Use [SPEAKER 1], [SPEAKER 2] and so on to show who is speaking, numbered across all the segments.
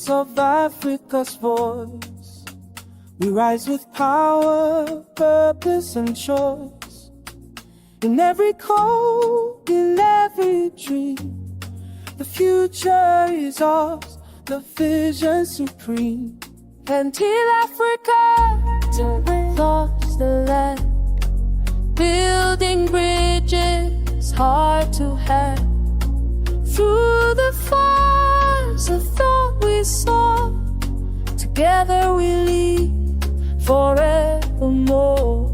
[SPEAKER 1] of Africa's voice. We rise with power, purpose, and choice. In every code, in every dream, the future is ours, the vision supreme. Until Africa, till we lost the land, building bridges, heart to hand. Through the fires of thought we saw, together we lead forevermore.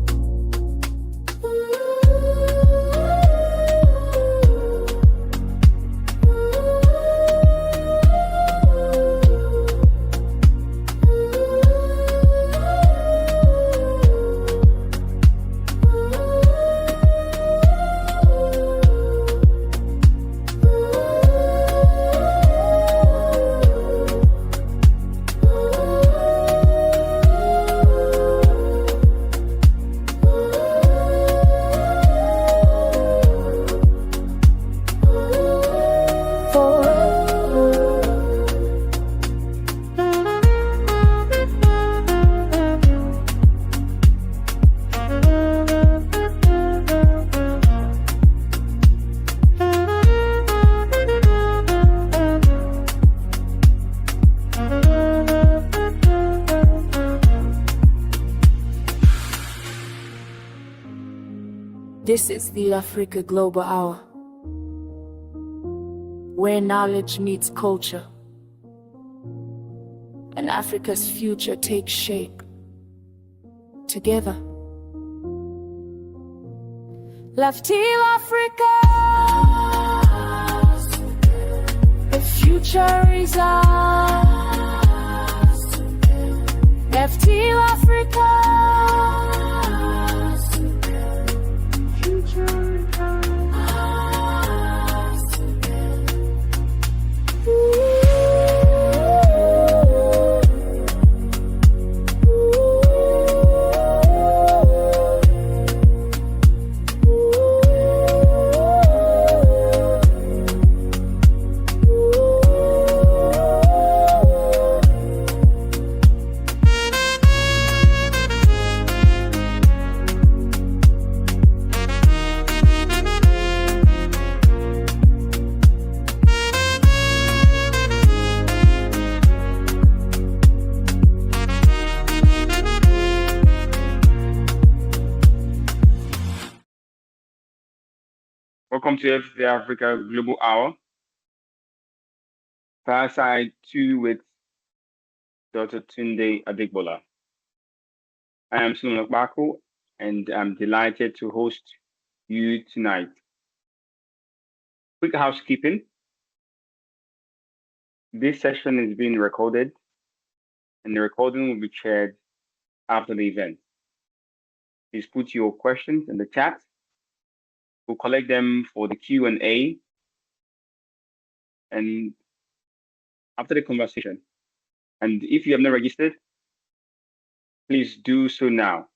[SPEAKER 1] This is the Africa Global Hour, where knowledge meets culture, and Africa's future takes shape together. FTLAfrica, the future is ours. FTLAfrica.
[SPEAKER 2] Welcome to FTLAfrica Global Hour. Fireside 2 with Dr. Tunde Adegbola. I am Tunde Adegbola, and I'm delighted to host you tonight. Quick housekeeping. This session is being recorded, and the recording will be shared after the event. Please put your questions in the chat. We'll collect them for the Q&A and after the conversation. And if you have not registered, please do so now.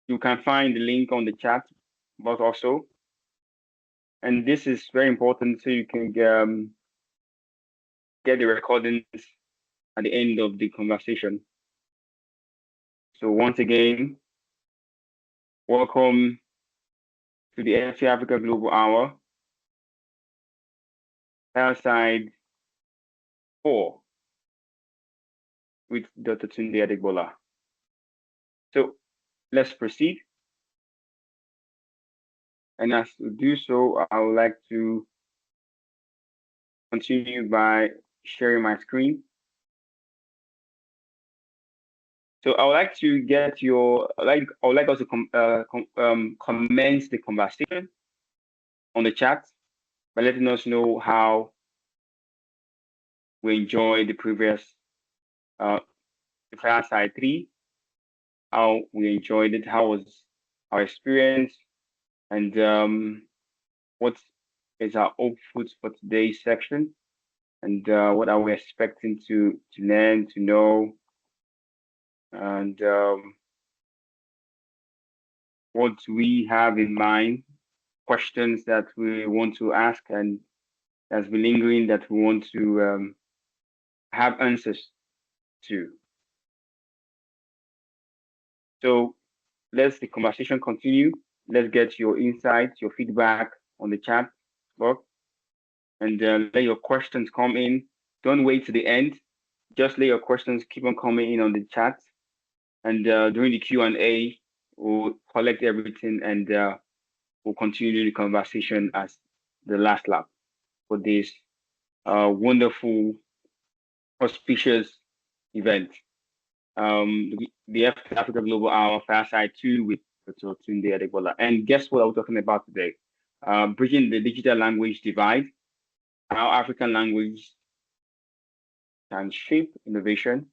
[SPEAKER 2] You can find the link on the chat box also. And this is very important so you can get the recordings at the end of the conversation. So once again, welcome to the FTLAfrica Global Hour, Fireside 4 with Dr. Tunde Adegbola. So let's proceed. And as we do so, I would like to continue by sharing my screen. So I would like to get your, I would like us to commence the conversation on the chat by letting us know how we enjoyed the previous, the Fireside 3, how we enjoyed it, how was our experience, and what is our output for today's section, and what are we expecting to learn, to know, and what we have in mind, questions that we want to ask, and that's been lingering that we want to have answers to. So let's the conversation continue. Let's get your insights, your feedback on the chat box, and let your questions come in. Don't wait to the end. Just let your questions keep on coming in on the chat, and during the Q&A, we'll collect everything and we'll continue the conversation as the last lap for this wonderful, auspicious event. The Africa Global Hour Fireside 2 with Dr. Tunde Adegbola. And guess what we're talking about today? Bridging the digital language divide, how African language can shape innovation,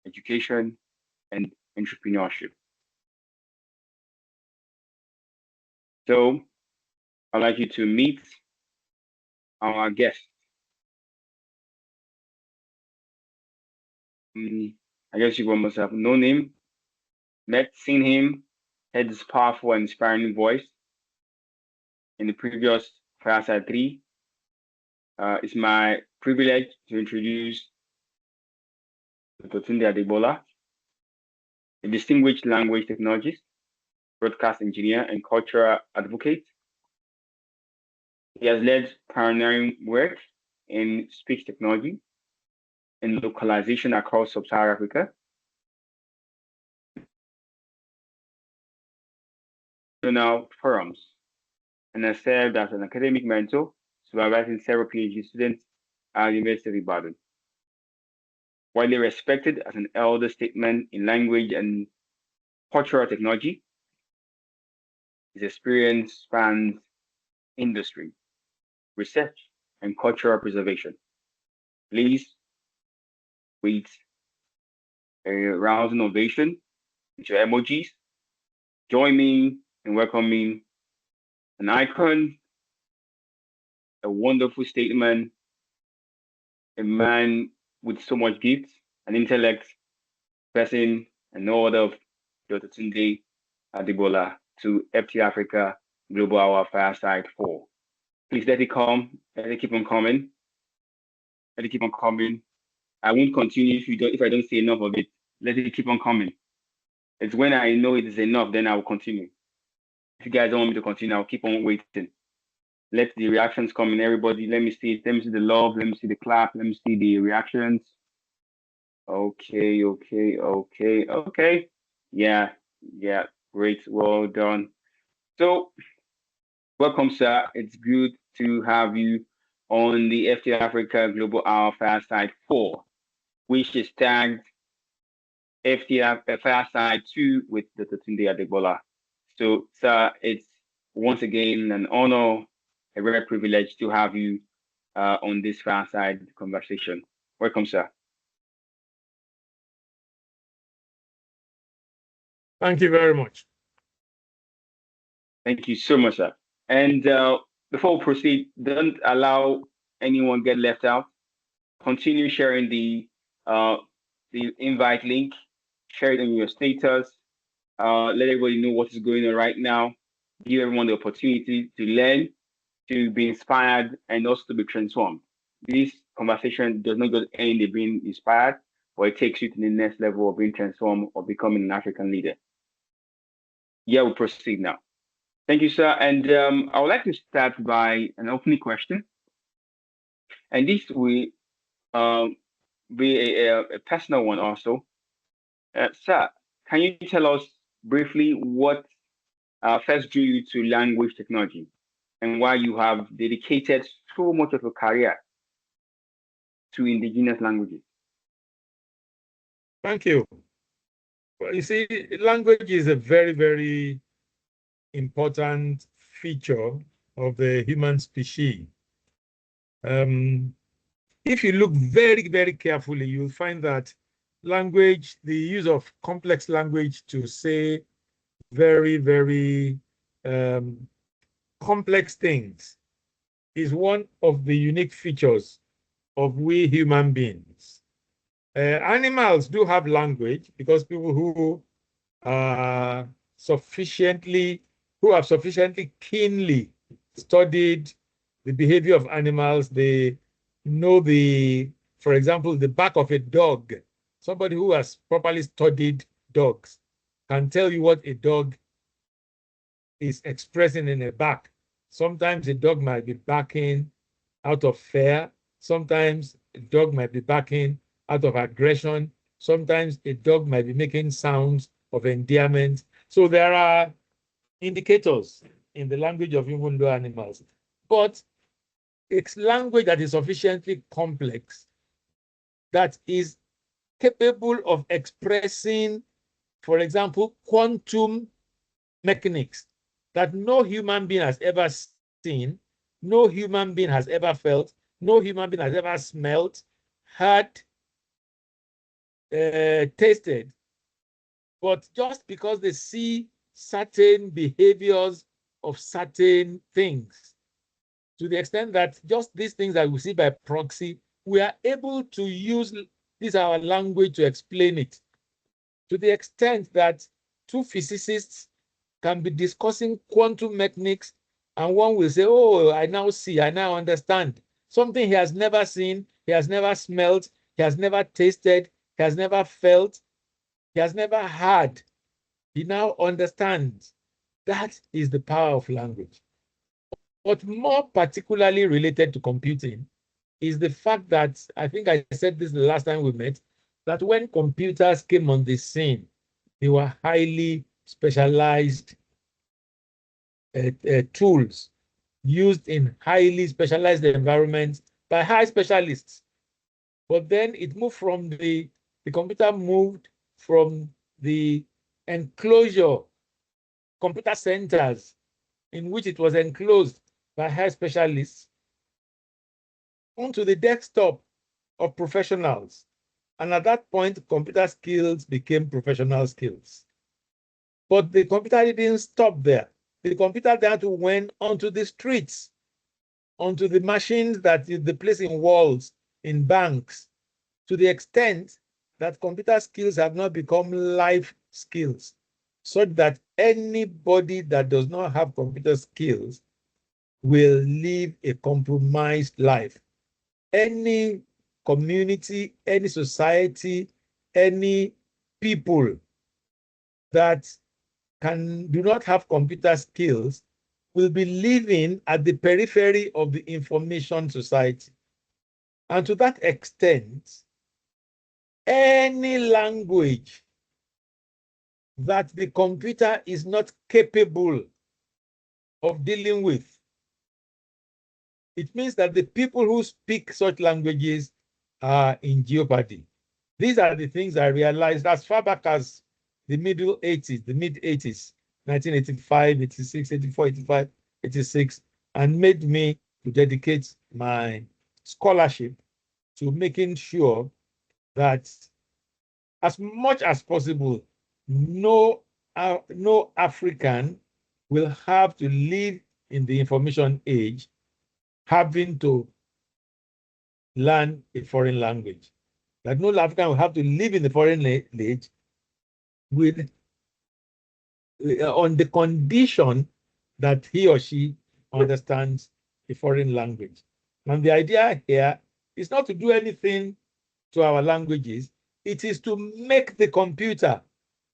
[SPEAKER 2] education, and entrepreneurship. So I'd like you to meet our guest. I guess you must have known him, seen him, heard his powerful and inspiring voice in the previous Fireside 3. It's my privilege to introduce Dr. Tunde Adegbola, a distinguished language technologist, broadcast engineer, and cultural advocate. He has led pioneering work in speech technology and localization across Sub-Saharan Africa. Forums, and has served as an academic mentor, supervising several PhD students at the University of Ibadan. Widely respected as an elder statesman in language and cultural technology, his experience spans industry, research, and cultural preservation. Please wait a rousing ovation with your emojis. Join me in welcoming an icon, a wonderful statement, a man with so much gifts, an intellect, person, and no other of Dr. Tunde Adegbola to FTLAfrica Global Hour Fireside 4. Please let it come. Let it keep on coming. Let it keep on coming. I won't continue if I don't say enough of it. Let it keep on coming. It's when I know it is enough, then I will continue. If you guys don't want me to continue, I'll keep on waiting. Let the reactions come in, everybody. Let me see it. Let me see the love. Let me see the clap. Let me see the reactions. Okay. Yeah. Great. Well done. So, welcome, sir. It's good to have you on the FTLAfrica Global Hour Fireside 4, which is tagged FTL Fireside 2 with Dr. Tunde Adegbola. So, sir, it's once again an honor, a rare privilege to have you on this Fireside conversation. Welcome, sir.
[SPEAKER 3] Thank you very much.
[SPEAKER 2] Thank you so much, sir. And before we proceed, don't allow anyone get left out. Continue sharing the invite link. Share it on your status. Let everybody know what is going on right now. Give everyone the opportunity to learn, to be inspired, and also to be transformed. This conversation does not just end in being inspired, but it takes you to the next level of being transformed or becoming an African leader. Yeah, we'll proceed now. Thank you, sir. And I would like to start by an opening question. And this will be a personal one also. Sir, can you tell us briefly what first drew you to language technology and why you have dedicated so much of your career to indigenous languages?
[SPEAKER 3] Thank you. Well, you see, language is a very, very important feature of the human species. If you look very, very carefully, you'll find that language, the use of complex language to say very, very complex things is one of the unique features of we human beings. Animals do have language because people who have sufficiently keenly studied the behavior of animals. They know for example, the back of a dog. Somebody who has properly studied dogs can tell you what a dog is expressing in a back. Sometimes a dog might be barking out of fear. Sometimes a dog might be barking out of aggression. Sometimes a dog might be making sounds of endearment. So there are indicators in the language of even though animals, but it's language that is sufficiently complex that is capable of expressing, for example, quantum mechanics that no human being has ever seen, no human being has ever felt, no human being has ever smelled, heard, tasted. But just because they see certain behaviors of certain things, to the extent that just these things that we see by proxy, we are able to use this our language to explain it. To the extent that two physicists can be discussing quantum mechanics, and one will say, oh, I now see, I now understand. Something he has never seen, he has never smelled, he has never tasted, he has never felt, he has never heard. He now understands. That is the power of language. But more particularly related to computing is the fact that, I think I said this the last time we met, that when computers came on the scene, they were highly specialized tools used in highly specialized environments by high specialists. But then it moved from the computer moved from the enclosure computer centers in which it was enclosed by high specialists onto the desktop of professionals. And at that point, computer skills became professional skills. But the computer didn't stop there. The computer then went onto the streets, onto the machines that they place in walls, in banks, to the extent that computer skills have not become life skills, such that anybody that does not have computer skills will live a compromised life. Any community, any society, any people that do not have computer skills will be living at the periphery of the information society. And to that extent, any language that the computer is not capable of dealing with, it means that the people who speak such languages are in jeopardy. These are the things I realized as far back as the middle 80s, the mid 80s, 1985, 86, 84, 85, 86, and made me to dedicate my scholarship to making sure that as much as possible, no African will have to live in the information age having to learn a foreign language. That no African will have to live in the foreign age with on the condition that he or she understands a foreign language. And the idea here is not to do anything to our languages. It is to make the computer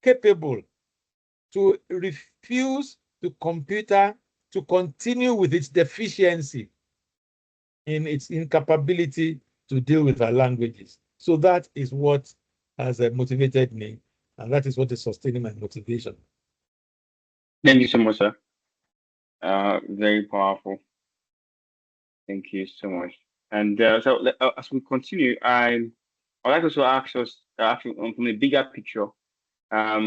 [SPEAKER 3] capable to refuse the computer to continue with its deficiency in its incapability to deal with our languages. So that is what has motivated me, and that is what is sustaining my motivation.
[SPEAKER 2] Thank you so much, sir. Very powerful. Thank you so much. And as we continue, I'd like also ask us actually from a bigger picture. I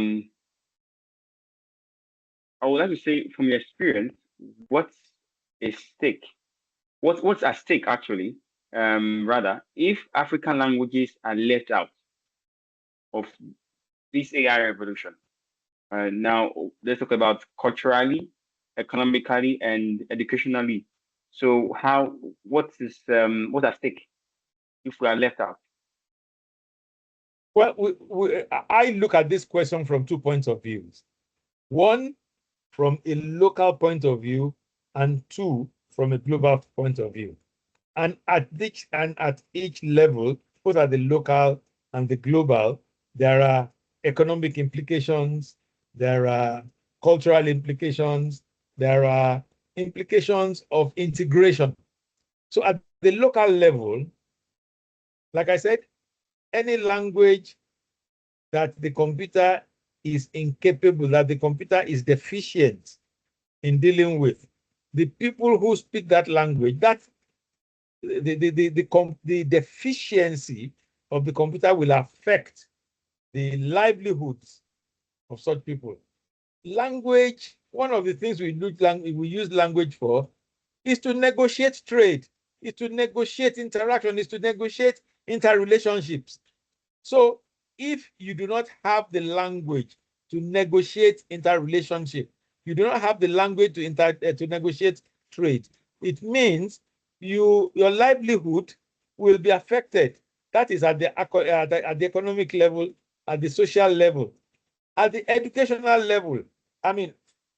[SPEAKER 2] would like to say from your experience, what's a stake? What's at stake actually? Rather, if African languages are left out of this AI revolution. Now let's talk about culturally, economically, and educationally. So what's at stake if we are left out?
[SPEAKER 3] Well, I look at this question from 2 points of view. One, from a local point of view, and two, from a global point of view. And at each level, both at the local and the global, there are economic implications, there are cultural implications, there are implications of integration. So at the local level, like I said, any language that the computer is incapable, that the computer is deficient in dealing with, the people who speak that language, that the deficiency of the computer will affect the livelihoods of such people. Language, one of the things we use language for is to negotiate trade, is to negotiate interaction, is to negotiate interrelationships. So if you do not have the language to negotiate interrelationship, you do not have the language to negotiate trade, it means your livelihood will be affected. That is at the economic level, at the social level, at the educational level. I mean,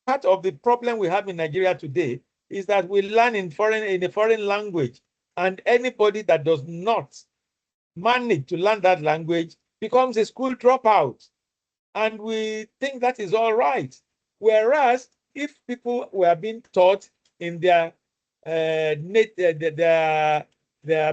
[SPEAKER 3] part of the problem we have in Nigeria today is that we learn in a foreign language, and anybody that does not manage to learn that language becomes a school dropout. And we think that is all right. Whereas if people were being taught in their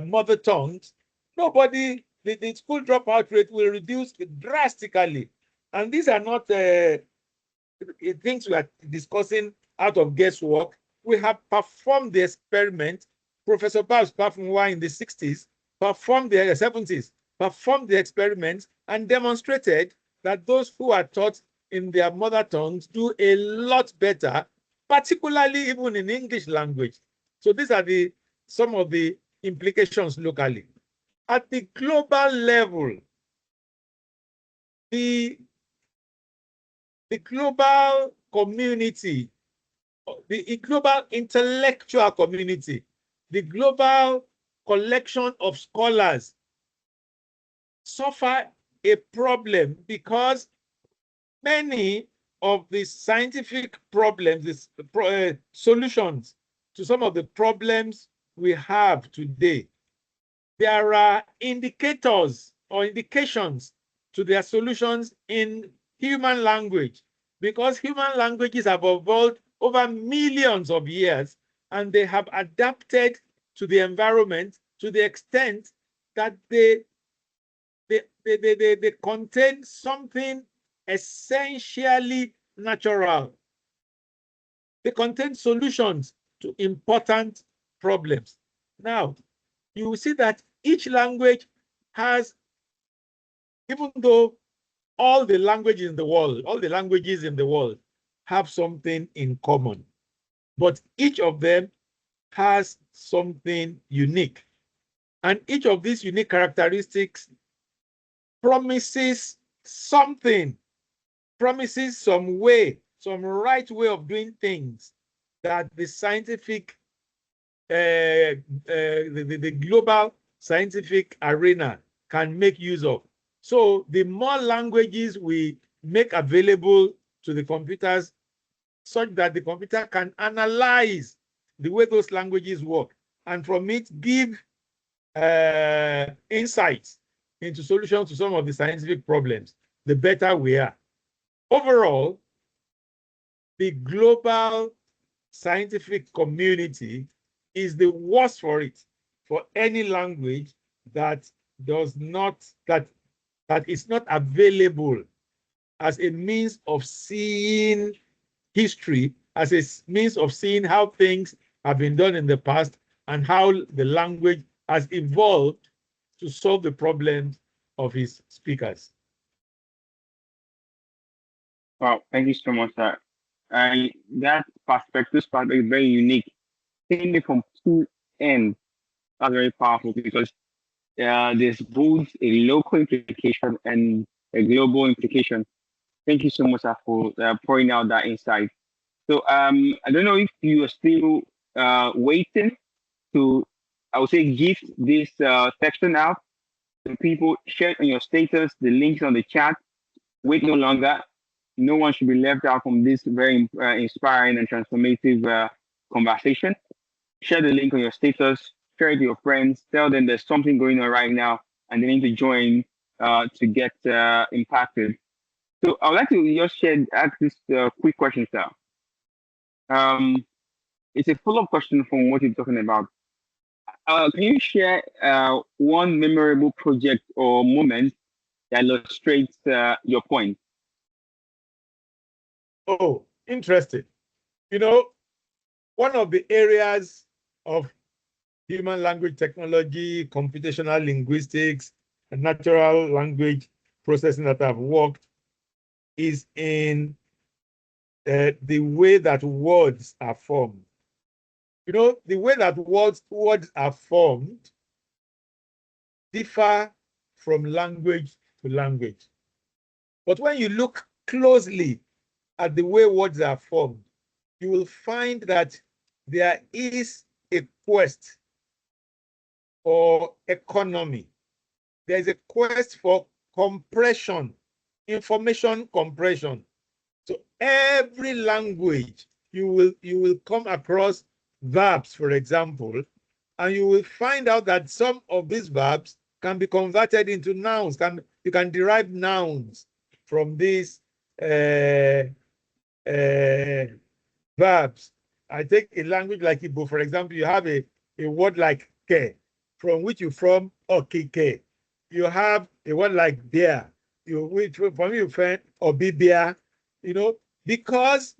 [SPEAKER 3] mother tongues, the school dropout rate will reduce drastically. And these are not things we are discussing out of guesswork. We have performed the experiment. Professor Babs Pafnwa in the 60s performed the 70s, performed the experiments and demonstrated that those who are taught in their mother tongues do a lot better, particularly even in English language. So these are some of the implications locally. At the global level, the global community, the global intellectual community, the global collection of scholars suffer a problem because many of the scientific problems, solutions to some of the problems we have today, there are indicators or indications to their solutions in human language, because human languages have evolved over millions of years and they have adapted to the environment to the extent that they contain something essentially natural. They contain solutions to important problems. Now, you will see that each language has, even though all the languages in the world have something in common, but each of them has something unique. And each of these unique characteristics promises something, promises some way, some right way of doing things that the scientific, the global scientific arena can make use of. So the more languages we make available to the computers, such that the computer can analyze the way those languages work, and from it give insights into solutions to some of the scientific problems, the better we are. Overall, the global scientific community is the worst for it, for any language that is not available as a means of seeing history, as a means of seeing how things have been done in the past and how the language has evolved to solve the problems of its speakers.
[SPEAKER 2] Wow, thank you so much, sir. And that perspective is very unique. Taking it from two ends, that's very powerful because there's both a local implication and a global implication. Thank you so much, sir, for pouring out that insight. So I don't know if you are still waiting to, I would say, give this section out to people. Share it on your status, the links on the chat. Wait no longer. No one should be left out from this very inspiring and transformative conversation. share the link on your status, share it to your friends, tell them there's something going on right now and they need to join to get impacted. So I would like to just ask this quick question, sir. It's a follow-up question from what you're talking about. Can you share one memorable project or moment that illustrates your point?
[SPEAKER 3] Oh, interesting. You know, one of the areas of human language technology, computational linguistics, and natural language processing that I've worked is in the way that words are formed. You know, the way that words are formed differ from language to language. But when you look closely at the way words are formed, you will find that there is a quest for economy. There is a quest for compression, information compression. So every language, you will come across verbs, for example, and you will find out that some of these verbs can be converted into nouns. You can derive nouns from these verbs. I take a language like Igbo, for example, you have a word like ke, from which you from okike. You have a word like bear, which from you find obibia, you know, because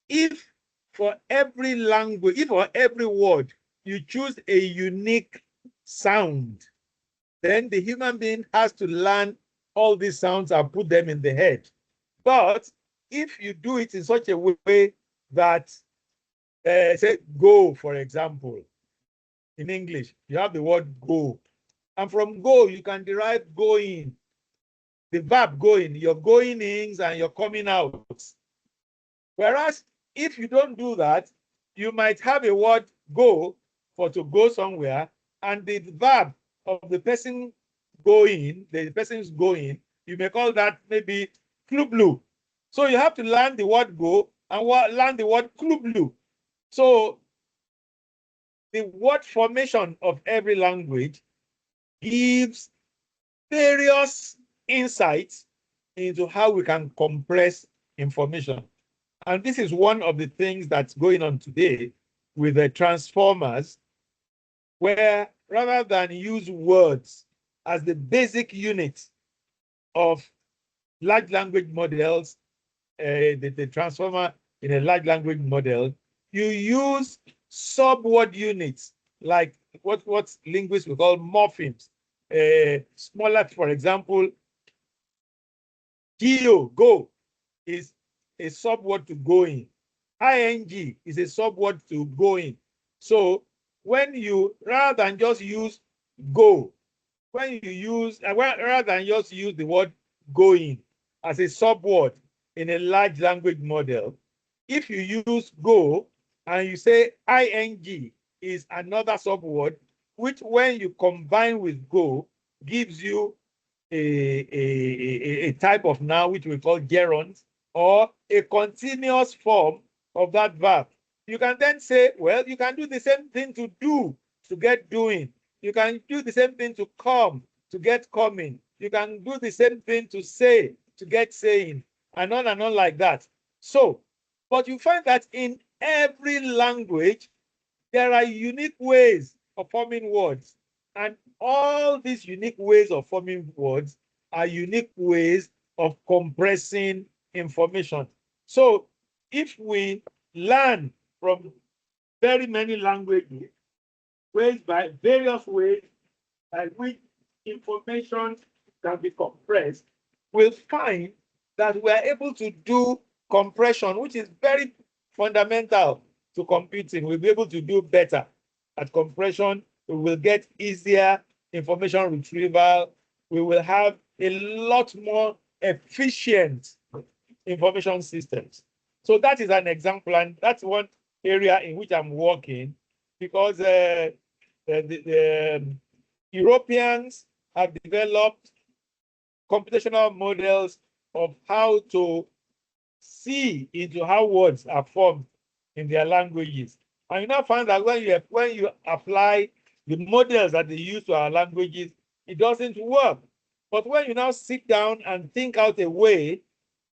[SPEAKER 3] if for every language, if for every word you choose a unique sound, then the human being has to learn all these sounds and put them in the head. But if you do it in such a way that, say, go, for example, in English, you have the word go. And from go, you can derive going, the verb going, your going ins and your coming outs. Whereas if you don't do that, you might have a word go for to go somewhere, and the verb of the person going, the person's going, you may call that maybe klublu. So you have to learn the word go and learn the word klublu. So the word formation of every language gives various insights into how we can compress information. And this is one of the things that's going on today with the transformers, where rather than use words as the basic unit of large language models, the transformer in a large language model, you use sub-word units like what linguists will call morphemes. Smaller, for example, go is a subword to going. ing is a subword to going. So when you, rather than just use go, when you use, rather than just use the word going as a subword in a large language model, if you use go and you say ing is another subword, which when you combine with go gives you a type of noun which we call gerunds, or a continuous form of that verb. You can then say, well, you can do the same thing to do, to get doing. You can do the same thing to come, to get coming. You can do the same thing to say, to get saying, and on like that. So, but you find that in every language, there are unique ways of forming words. And all these unique ways of forming words are unique ways of compressing information. So if we learn from very many languages, by various ways by which information can be compressed, we'll find that we are able to do compression, which is very fundamental to computing. We'll be able to do better at compression. We will get easier information retrieval. We will have a lot more efficient information systems. So that is an example, and that's one area in which I'm working, because the Europeans have developed computational models of how to see into how words are formed in their languages. And you now find that when you apply the models that they use to our languages, it doesn't work. But when you now sit down and think out a way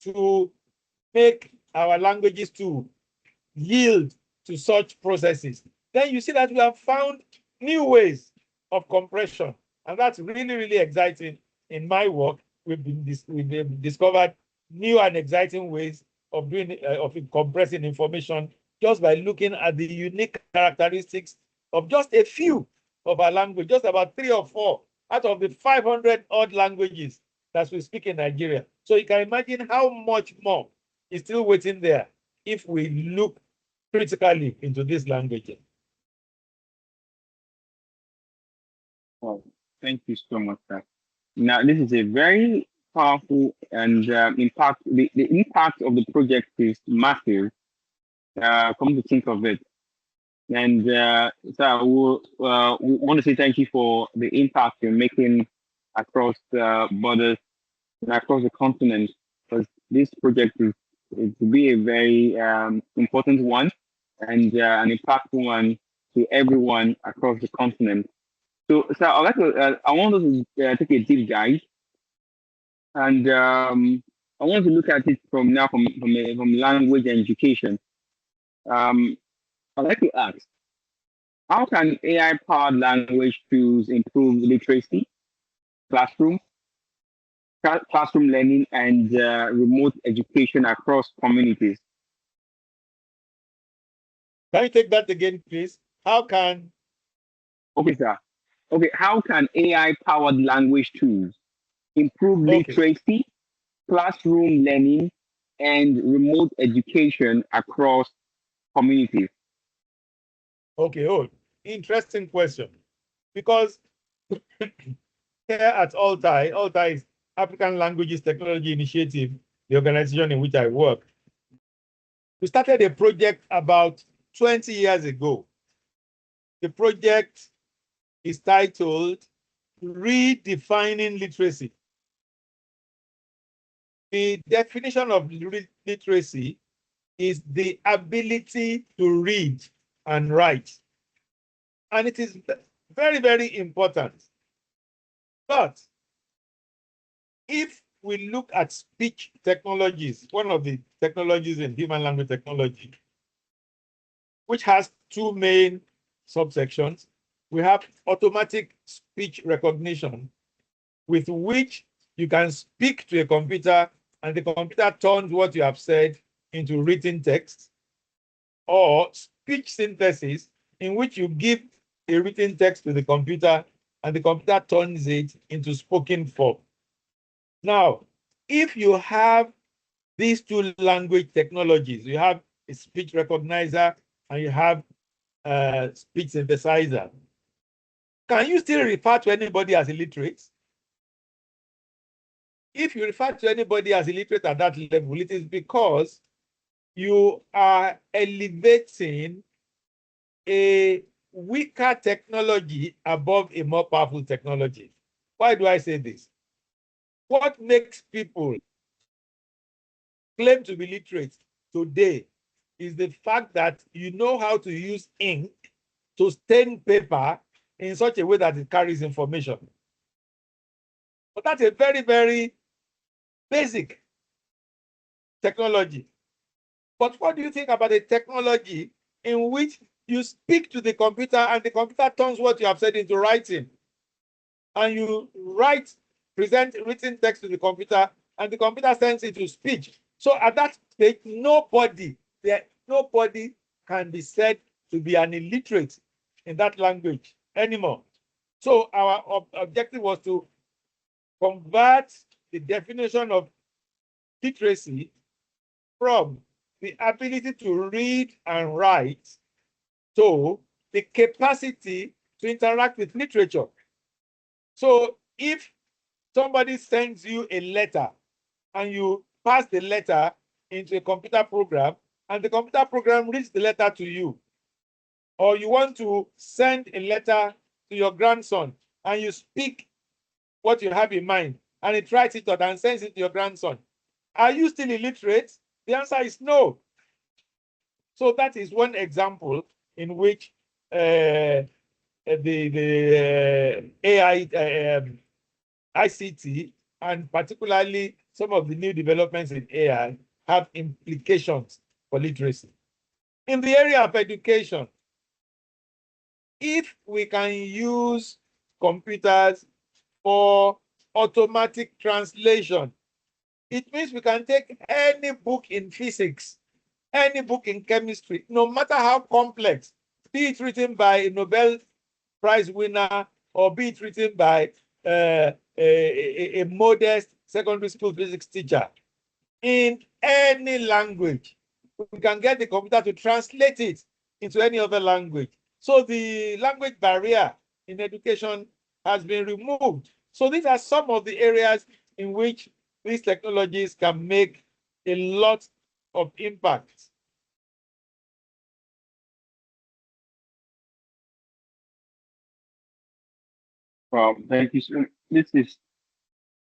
[SPEAKER 3] to make our languages to yield to such processes, then you see that we have found new ways of compression. And that's really, really exciting in my work. We've discovered new and exciting ways of doing of compressing information just by looking at the unique characteristics of just a few of our language, just about 3 or 4 out of the 500 odd languages that we speak in Nigeria. So you can imagine how much more is still waiting there if we look critically into this language.
[SPEAKER 2] Well, thank you so much, sir. Now, this is a very powerful and impact. The impact of the project is massive. Come to think of it, and so we want to say thank you for the impact you're making across borders and across the continent, because this project is to be a very important one and an impactful one to everyone across the continent. So, I'd like to. I want us to take a deep dive, and I want to look at it from language and education. I'd like to ask, how can AI-powered language tools improve literacy, classroom learning, and remote education across communities?
[SPEAKER 3] Can you take that again, please? How can?
[SPEAKER 2] Okay, sir. Okay, how can AI-powered language tools improve literacy, classroom learning, and remote education across communities?
[SPEAKER 3] Okay, interesting question. Because here at Altai is African Languages Technology Initiative, the organization in which I work. We started a project about 20 years ago. The project is titled Redefining Literacy. The definition of literacy is the ability to read and write. And it is very, very important. But if we look at speech technologies, one of the technologies in human language technology, which has 2 main subsections, we have automatic speech recognition, with which you can speak to a computer and the computer turns what you have said into written text, or speech synthesis, in which you give a written text to the computer and the computer turns it into spoken form. Now, if you have these 2 language technologies, you have a speech recognizer and you have a speech synthesizer, can you still refer to anybody as illiterate? If you refer to anybody as illiterate at that level, it is because you are elevating a weaker technology above a more powerful technology. Why do I say this? What makes people claim to be literate today is the fact that you know how to use ink to stain paper in such a way that it carries information. But that's a very, very basic technology. But what do you think about a technology in which you speak to the computer and the computer turns what you have said into writing? And you present written text to the computer and the computer sends it to speech. So at that stage, nobody can be said to be an illiterate in that language anymore. So our objective was to convert the definition of literacy from the ability to read and write to the capacity to interact with literature. So if somebody sends you a letter and you pass the letter into a computer program and the computer program reads the letter to you, or you want to send a letter to your grandson and you speak what you have in mind and it writes it out and sends it to your grandson, are you still illiterate? The answer is no. So that is one example in which the AI, ICT, and particularly some of the new developments in AI have implications for literacy. In the area of education, if we can use computers for automatic translation, it means we can take any book in physics, any book in chemistry, no matter how complex, be it written by a Nobel Prize winner or be it written by a modest secondary school physics teacher, in any language, we can get the computer to translate it into any other language. So the language barrier in education has been removed. So these are some of the areas in which these technologies can make a lot of impact.
[SPEAKER 2] Well, thank you. So this is,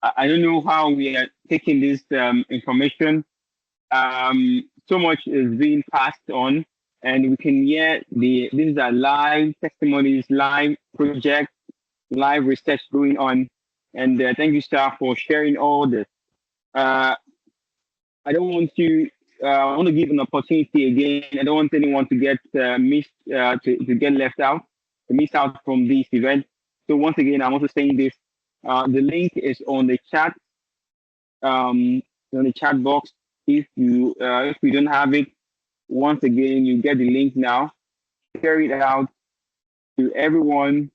[SPEAKER 2] I don't know how we are taking this information. So much is being passed on, and we can hear these are live testimonies, live projects, live research going on. And thank you, sir, for sharing all this. I don't want to. I want to give an opportunity again. I don't want anyone to get missed, to get left out, to miss out from this event. So once again, I'm also saying this. The link is on the chat, on the chat box. If you don't have it, once again, you get the link now. Share it out to everyone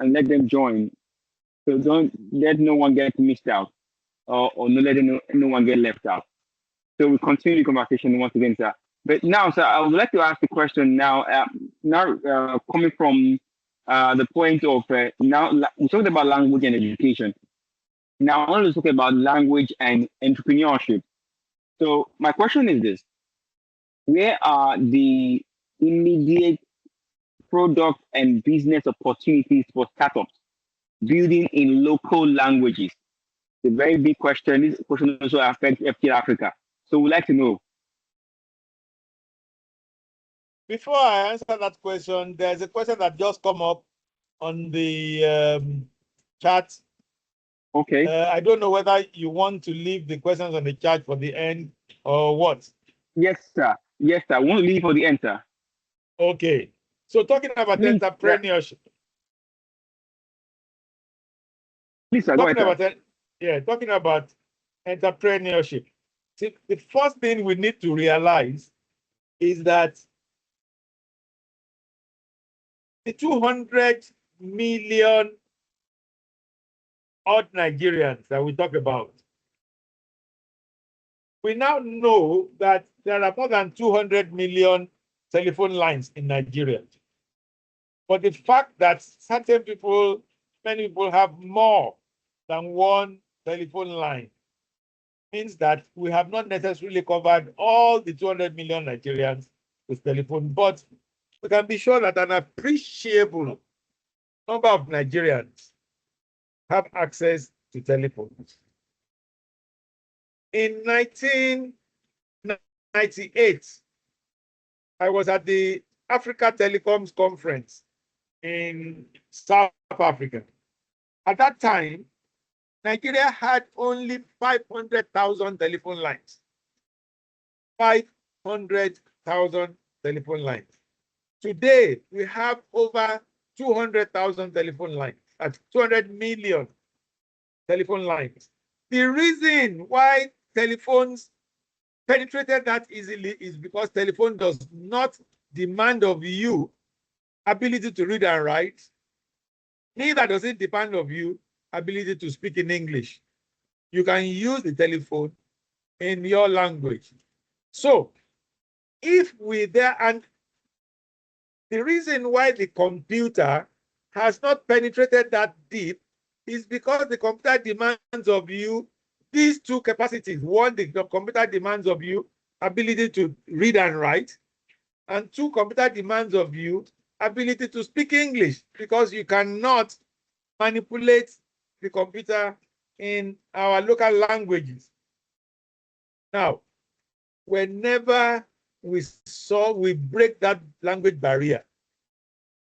[SPEAKER 2] and let them join. So don't let no one get missed out, or no let no one get left out. So we continue the conversation once again, sir. But now, sir, I would like to ask the question now. Coming from the point of now, we talked about language and education. Now, I want to talk about language and entrepreneurship. So my question is this: where are the immediate product and business opportunities for startups building in local languages? It's a very big question. This question also affects FTLAfrica. So we'd like to know.
[SPEAKER 3] Before I answer that question, there's a question that just come up on the chat.
[SPEAKER 2] Okay.
[SPEAKER 3] I don't know whether you want to leave the questions on the chat for the end or what.
[SPEAKER 2] Yes, sir. Yes, sir. I want to leave for the end, sir.
[SPEAKER 3] Okay. So talking about
[SPEAKER 2] Please,
[SPEAKER 3] entrepreneurship.
[SPEAKER 2] Please, sir, go ahead, sir.
[SPEAKER 3] Talking about entrepreneurship. See, the first thing we need to realize is that the 200 million odd Nigerians that we talk about, we now know that there are more than 200 million telephone lines in Nigeria. But the fact that certain people, many people have more than one telephone line means that we have not necessarily covered all the 200 million Nigerians with telephone, but we can be sure that an appreciable number of Nigerians have access to telephones. In 1998, I was at the Africa Telecoms Conference in South Africa. At that time, Nigeria had only 500,000 telephone lines. 500,000 telephone lines. Today, we have over 200,000 telephone lines, at 200 million telephone lines. The reason why telephones penetrated that easily is because telephone does not demand of you ability to read and write. Neither does it depend of you ability to speak in English. You can use the telephone in your language. So if we there, and the reason why the computer has not penetrated that deep is because the computer demands of you these two capacities. One, the computer demands of you ability to read and write, and two, computer demands of you ability to speak English, because you cannot manipulate the computer in our local languages. Now, whenever we break that language barrier,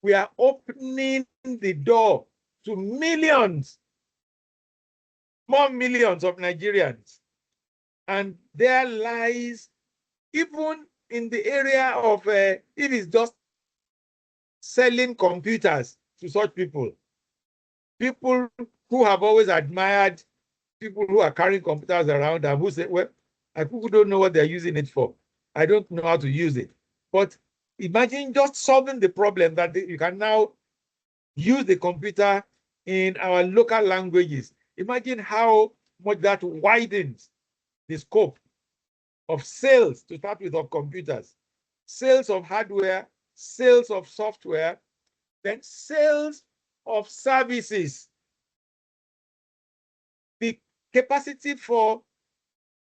[SPEAKER 3] we are opening the door to millions, more millions of Nigerians. And there lies, even in the area of, if it's just selling computers to such people who have always admired people who are carrying computers around and who say, well, I people don't know what they're using it for. I don't know how to use it. But imagine just solving the problem that you can now use the computer in our local languages. Imagine how much that widens the scope of sales, to start with, of computers, sales of hardware, sales of software, then sales of services. The capacity for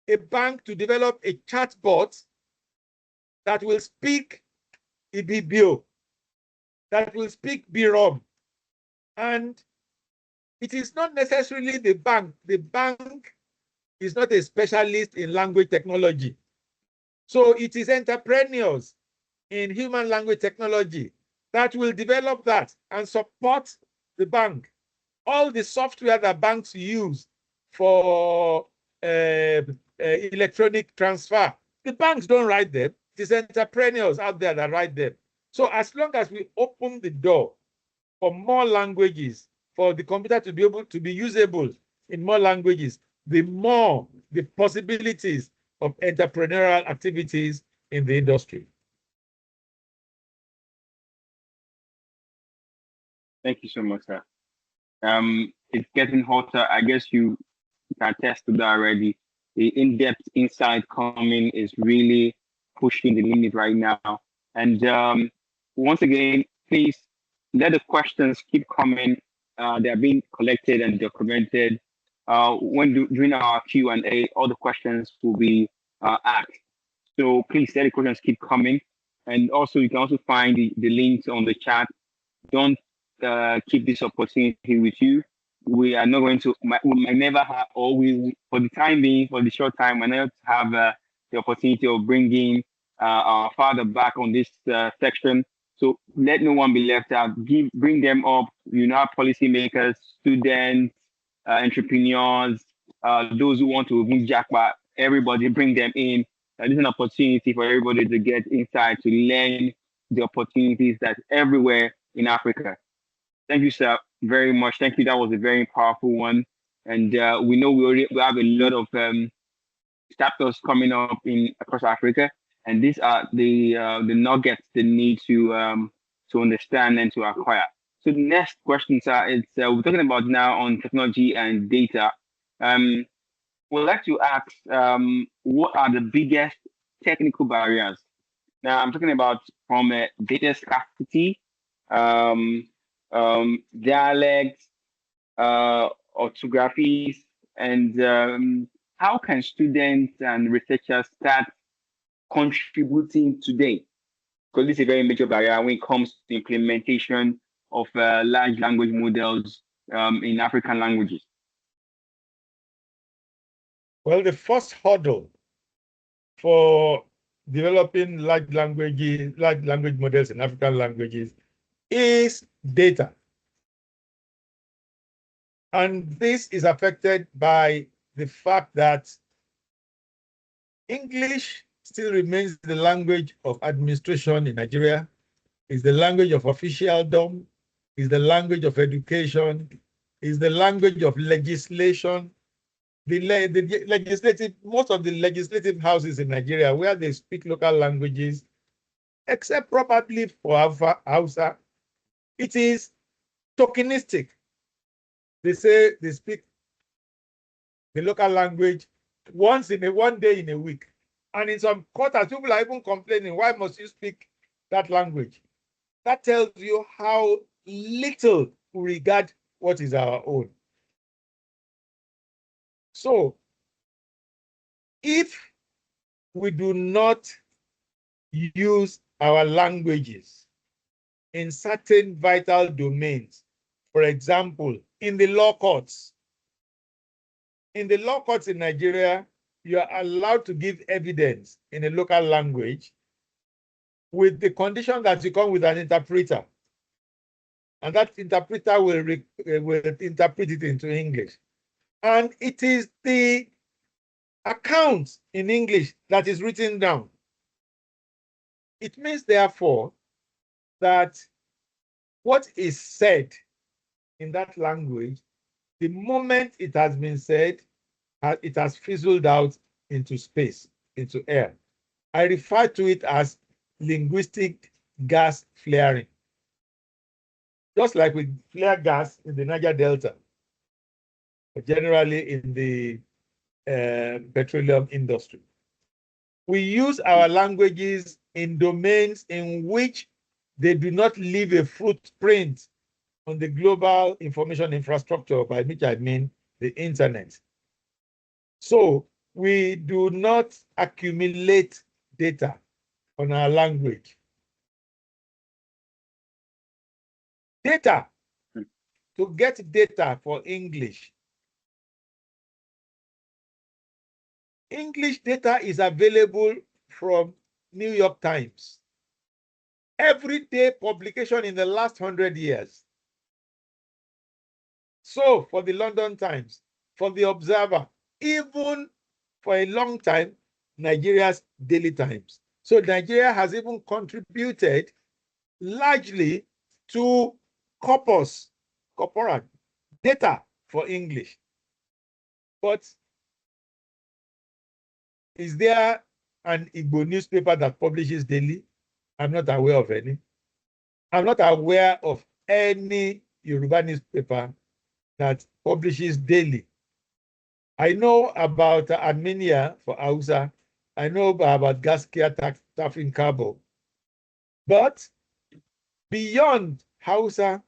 [SPEAKER 3] a bank to develop a chatbot that will speak Ibibio, that will speak Birom. And it is not necessarily the bank. The bank is not a specialist in language technology. So it is entrepreneurs in human language technology that will develop that and support the bank. All the software that banks use for electronic transfer, the banks don't write them. It is entrepreneurs out there that write them. So as long as we open the door for more languages, for the computer to be able to be usable in more languages, the more the possibilities of entrepreneurial activities in the industry.
[SPEAKER 2] Thank you so much, sir. It's getting hotter. I guess you can attest to that already. The in-depth insight coming is really pushing the limit right now. And once again, please let the questions keep coming. They are being collected and documented. During our Q&A, all the questions will be asked. So please let the questions keep coming. And also, you can also find the links on the chat. Don't keep this opportunity with you. We are not going to, we might never have, or we, for the time being, for the short time, we not have the opportunity of bringing our father back on this section. So let no one be left out. Bring them up. You know, policymakers, students, entrepreneurs, those who want to move jackpot, everybody bring them in. This is an opportunity for everybody to get insight, to learn the opportunities that's everywhere in Africa. Thank you, sir, very much. Thank you. That was a very powerful one. And we know we have a lot of chapters coming up across Africa. And these are the nuggets they need to understand and to acquire. So the next question, sir, is we're talking about now on technology and data. We'd like to ask, what are the biggest technical barriers? Now, I'm talking about from data scarcity, dialects, orthographies, and how can students and researchers start contributing today? Because this is a very major barrier when it comes to implementation of large language models in African languages.
[SPEAKER 3] Well, the first hurdle for developing large language models in African languages is data. And this is affected by the fact that English still remains the language of administration in Nigeria, is the language of officialdom, is the language of education, is the language of legislation. The legislative, most of the legislative houses in Nigeria, where they speak local languages, except probably for Hausa, it is tokenistic. They say they speak the local language one day in a week. And in some quarters, people are even complaining, why must you speak that language? That tells you how little we regard what is our own. So, if we do not use our languages in certain vital domains, for example, in the law courts. In the law courts in Nigeria, you are allowed to give evidence in a local language with the condition that you come with an interpreter. And that interpreter will interpret it into English. And it is the account in English that is written down. It means, therefore, that what is said in that language, the moment it has been said, it has fizzled out into space, into air. I refer to it as linguistic gas flaring. Just like we flare gas in the Niger Delta, generally in the petroleum industry. We use our languages in domains in which they do not leave a footprint on the global information infrastructure, by which I mean the internet. So we do not accumulate data on our language. Data, to get data for English. English data is available from New York Times. Everyday publication in the last 100 years. So for the London Times, for the Observer, even for a long time, Nigeria's Daily Times. So Nigeria has even contributed largely to corpora data for English. But is there an Igbo newspaper that publishes daily? I'm not aware of any. I'm not aware of any Yoruba newspaper that publishes daily. I know about Armenia for Hausa. I know about Gaskia Tafin Cabo. But beyond Hausa,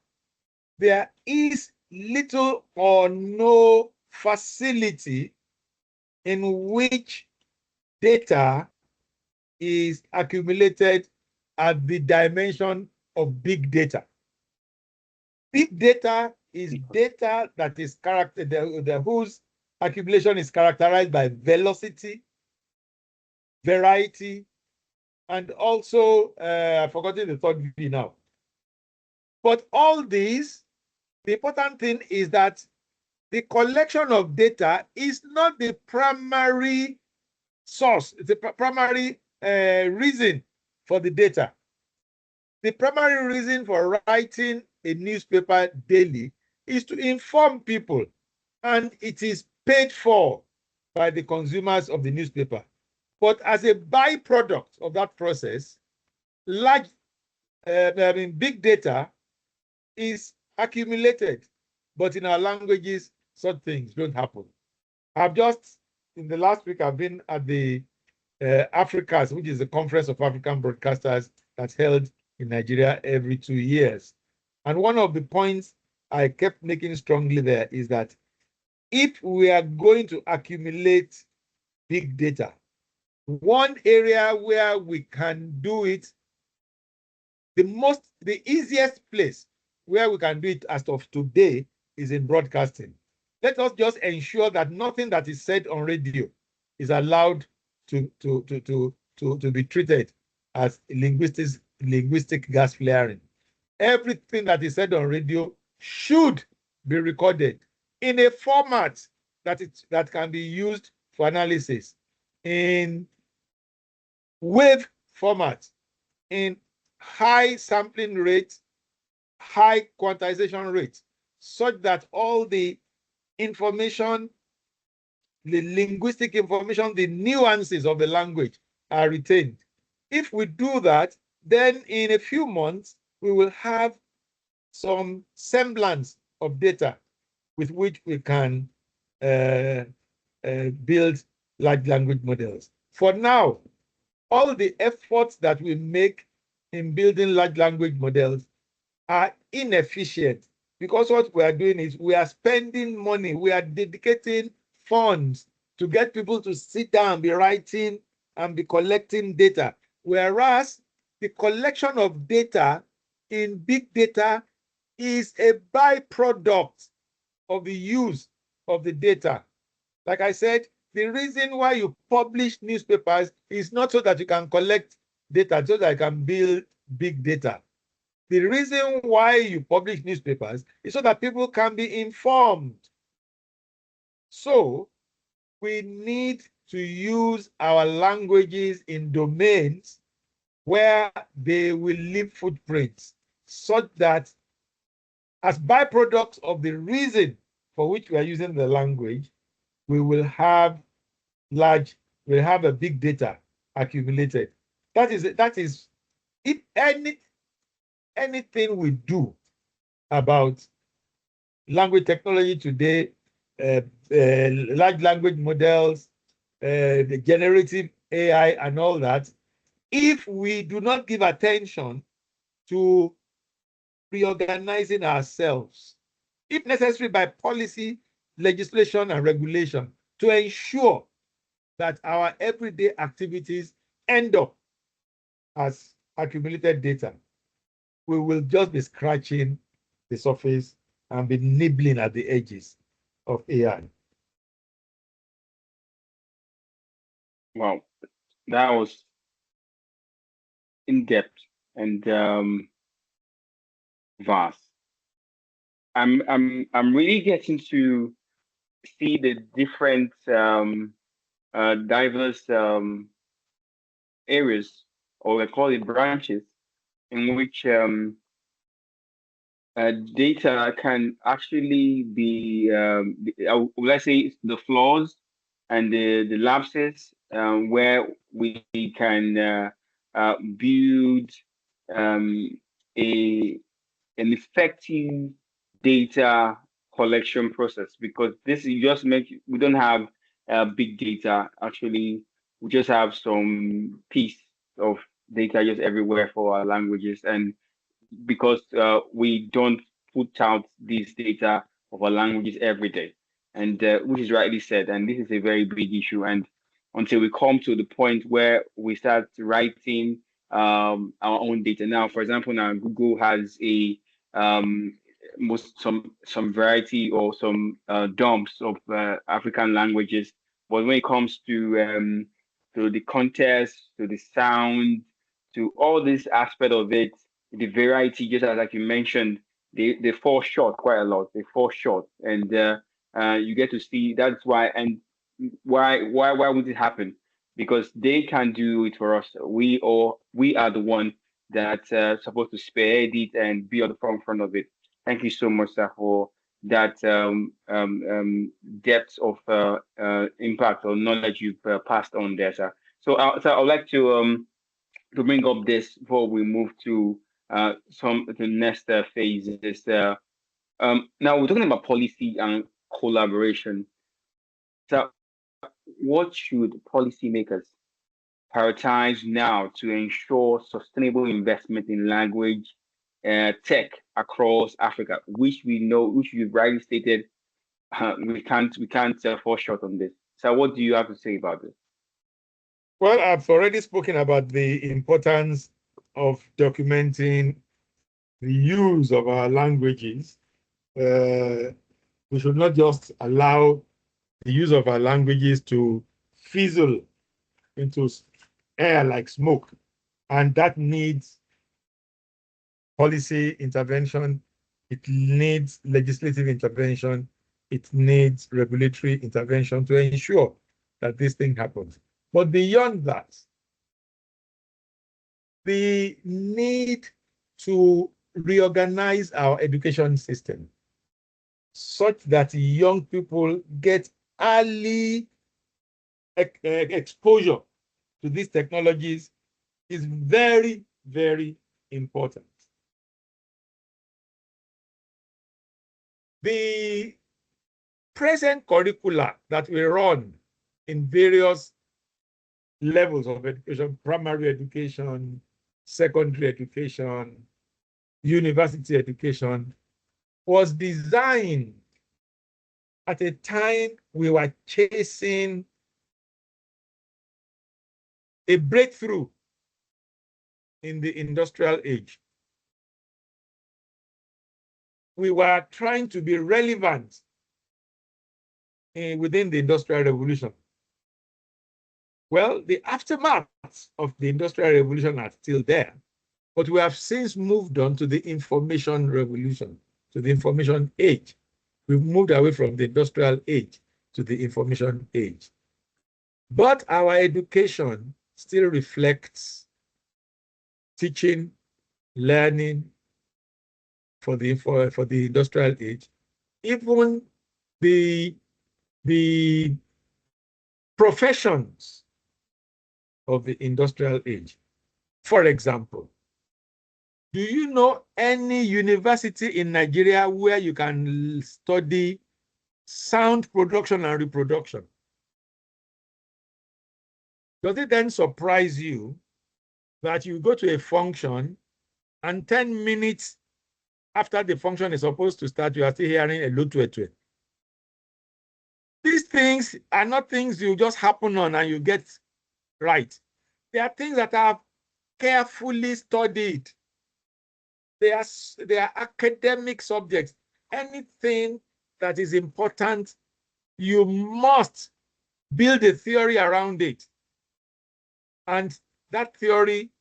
[SPEAKER 3] there is little or no facility in which data is accumulated at the dimension of big data. Big data is data that is whose accumulation is characterized by velocity, variety, and also, I've forgotten the third V now. But all these, the important thing is that the collection of data is not the primary source, the primary reason for the data. The primary reason for writing a newspaper daily is to inform people, and it is paid for by the consumers of the newspaper. But as a byproduct of that process, big data is accumulated, but in our languages, such things don't happen. I've just, in the last week, I've been at the Africas, which is the Conference of African Broadcasters that's held in Nigeria every 2 years. And one of the points I kept making strongly there is that if we are going to accumulate big data, one area where we can do it, the easiest place where we can do it as of today is in broadcasting. Let us just ensure that nothing that is said on radio is allowed to be treated as linguistic gas flaring. Everything that is said on radio should be recorded in a format that can be used for analysis, in wave format, in high sampling rate, high quantization rate, such that all the information, the linguistic information, the nuances of the language are retained. If we do that, then in a few months, we will have some semblance of data with which we can build large language models. For now, all the efforts that we make in building large language models are inefficient, because what we are doing is we are spending money, we are dedicating funds to get people to sit down, be writing and be collecting data, whereas the collection of data in big data is a byproduct of the use of the data. Like I said, the reason why you publish newspapers is not so that you can collect data so that I can build big data. The reason why you publish newspapers is so that people can be informed. So we need to use our languages in domains where they will leave footprints, such that as byproducts of the reason for which we are using the language, we will have a big data accumulated. That is if anything we do about language technology today, large language models, the generative AI and all that, if we do not give attention to reorganizing ourselves, if necessary by policy, legislation, and regulation, to ensure that our everyday activities end up as accumulated data, we will just be scratching the surface and be nibbling at the edges of AI.
[SPEAKER 2] Wow, that was in depth and vast. I'm really getting to see the different diverse areas, or we call it branches, in which data can actually be, let's say, the flaws and the lapses, where we can build um, a an effective data collection process, because this is just make we don't have big data. Actually, we just have some piece of data just everywhere for our languages, and because we don't put out this data of our languages every day, and which is rightly said, and this is a very big issue. And until we come to the point where we start writing our own data. Now, for example, now Google has a some variety or some dumps of African languages, but when it comes to the context, to the sound, to all this aspect of it, the variety, just as like you mentioned, they fall short quite a lot. They fall short, and you get to see that's why. And why would it happen? Because they can do it for us. We are the one that supposed to spearhead it and be on the front of it. Thank you so much, sir, for that depth of impact or knowledge you've passed on there, sir. So I'd like to bring up this before we move to some the next phases. Now we're talking about policy and collaboration. So, what should policymakers prioritize now to ensure sustainable investment in language tech across Africa, which we know, which you've rightly stated, we can't fall short on this. So, what do you have to say about this?
[SPEAKER 3] Well, I've already spoken about the importance of documenting the use of our languages. We should not just allow the use of our languages to fizzle into air like smoke. And that needs policy intervention, it needs legislative intervention, it needs regulatory intervention to ensure that this thing happens. But beyond that, the need to reorganize our education system such that young people get early exposure to these technologies is very, very important. The present curricula that we run in various levels of education, primary education, secondary education, university education, was designed at a time we were chasing a breakthrough in the industrial age. We were trying to be relevant within the industrial revolution. Well, the aftermath of the Industrial Revolution are still there, but we have since moved on to the information revolution, to the information age. We've moved away from the industrial age to the information age. But our education still reflects teaching, learning for the industrial age. Even the professions of the industrial age. For example, do you know any university in Nigeria where you can study sound production and reproduction? Does it then surprise you that you go to a function and 10 minutes after the function is supposed to start, you are still hearing a low-to-a-to? These things are not things you just happen on and you get right. They are things that are carefully studied. They are academic subjects. Anything that is important, you must build a theory around it. And that theory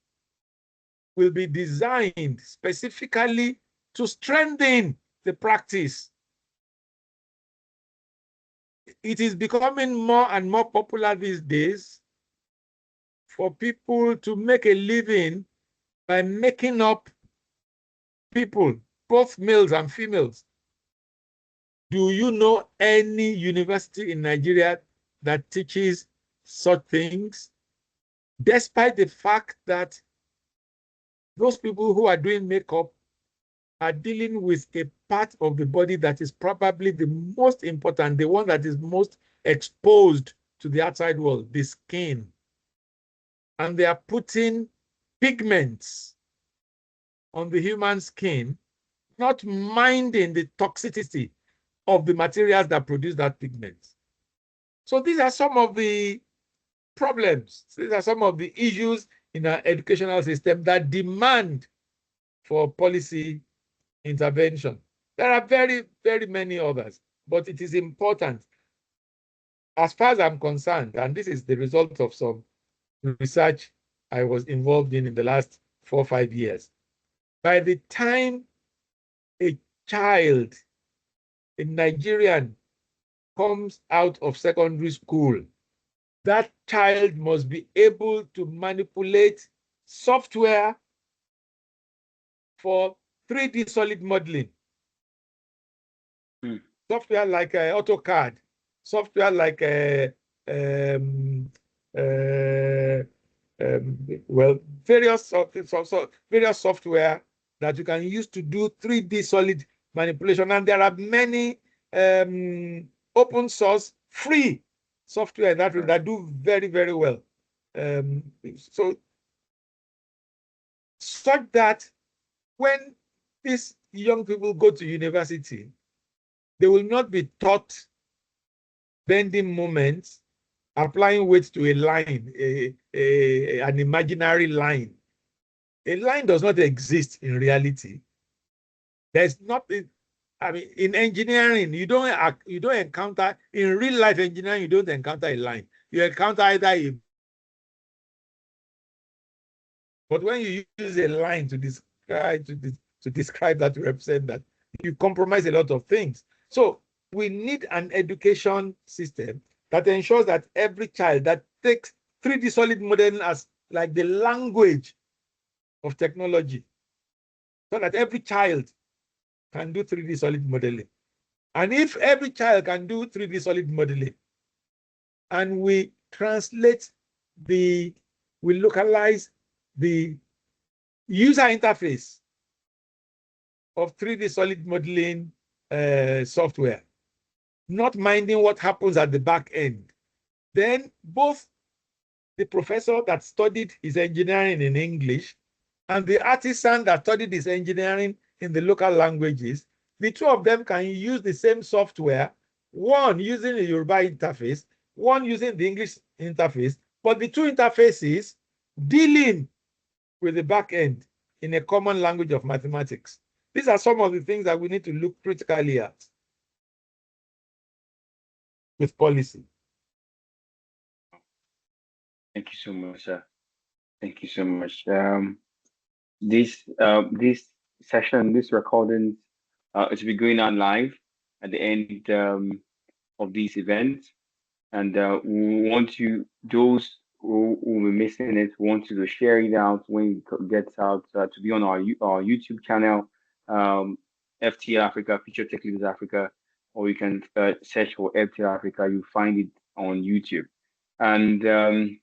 [SPEAKER 3] will be designed specifically to strengthen the practice. It is becoming more and more popular these days for people to make a living by making up people, both males and females. Do you know any university in Nigeria that teaches such things? Despite the fact that those people who are doing makeup are dealing with a part of the body that is probably the most important, the one that is most exposed to the outside world, the skin. And they are putting pigments on the human skin, not minding the toxicity of the materials that produce that pigment. So these are some of the problems. These are some of the issues in our educational system that demand for policy intervention. There are very, very many others, but it is important. As far as I'm concerned, and this is the result of some research I was involved in the last 4 or 5 years. By the time a child, a Nigerian, comes out of secondary school, that child must be able to manipulate software for 3D solid modeling. Software like AutoCAD, software like various software that you can use to do 3D solid manipulation. And there are many open source free software that do very, very well. So such that when these young people go to university, they will not be taught bending moments, applying weight to a line, an imaginary line. A line does not exist in reality. There's nothing. I mean, in engineering, you don't encounter, in real life engineering, you don't encounter a line. You encounter either a, but when you use a line to describe that, to represent that, you compromise a lot of things. So we need an education system that ensures that every child that takes 3D solid modeling as like the language of technology, so that every child can do 3D solid modeling. And if every child can do 3D solid modeling, and we localize the user interface of 3D solid modeling software, not minding what happens at the back end, then both the professor that studied his engineering in English and the artisan that studied his engineering in the local languages, the two of them can use the same software, one using the Yoruba interface, one using the English interface, but the two interfaces dealing with the back end in a common language of mathematics. These are some of the things that we need to look critically at with policy.
[SPEAKER 2] Thank you so much, sir. Thank you so much. This session, this recording, is be going on live at the end of this event, and we want you those who will be missing it want you to share it out when it gets out to be on our YouTube channel, um, FTL Africa, Future Tech Leaders Africa, or you can search for FTL Africa. You find it on YouTube, and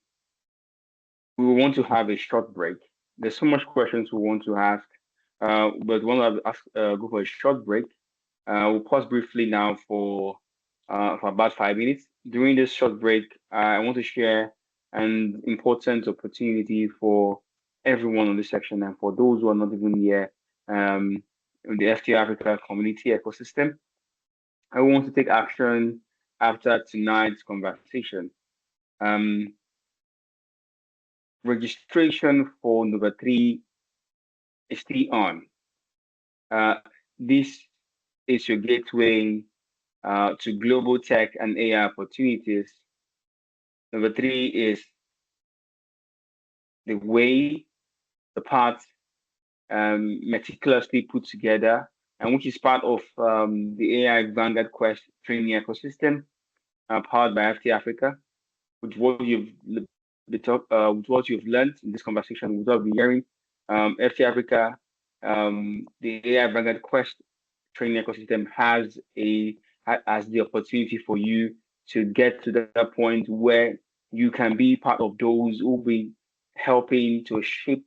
[SPEAKER 2] we want to have a short break. There's so much questions we want to ask, but we want to ask, go for a short break. We'll pause briefly now for about 5 minutes. During this short break, I want to share an important opportunity for everyone on this section and for those who are not even here in the FT Africa community ecosystem. I want to take action after tonight's conversation. Um, Registration for number 3 is still on. This is your gateway to global tech and AI opportunities. Number 3 is the way, the path meticulously put together, and which is part of the AI Vanguard Quest training ecosystem powered by FT Africa, with what with what you've learned in this conversation, with what we're hearing. FT Africa, the AI Vanguard Quest training ecosystem has the opportunity for you to get to that point where you can be part of those who will be helping to shape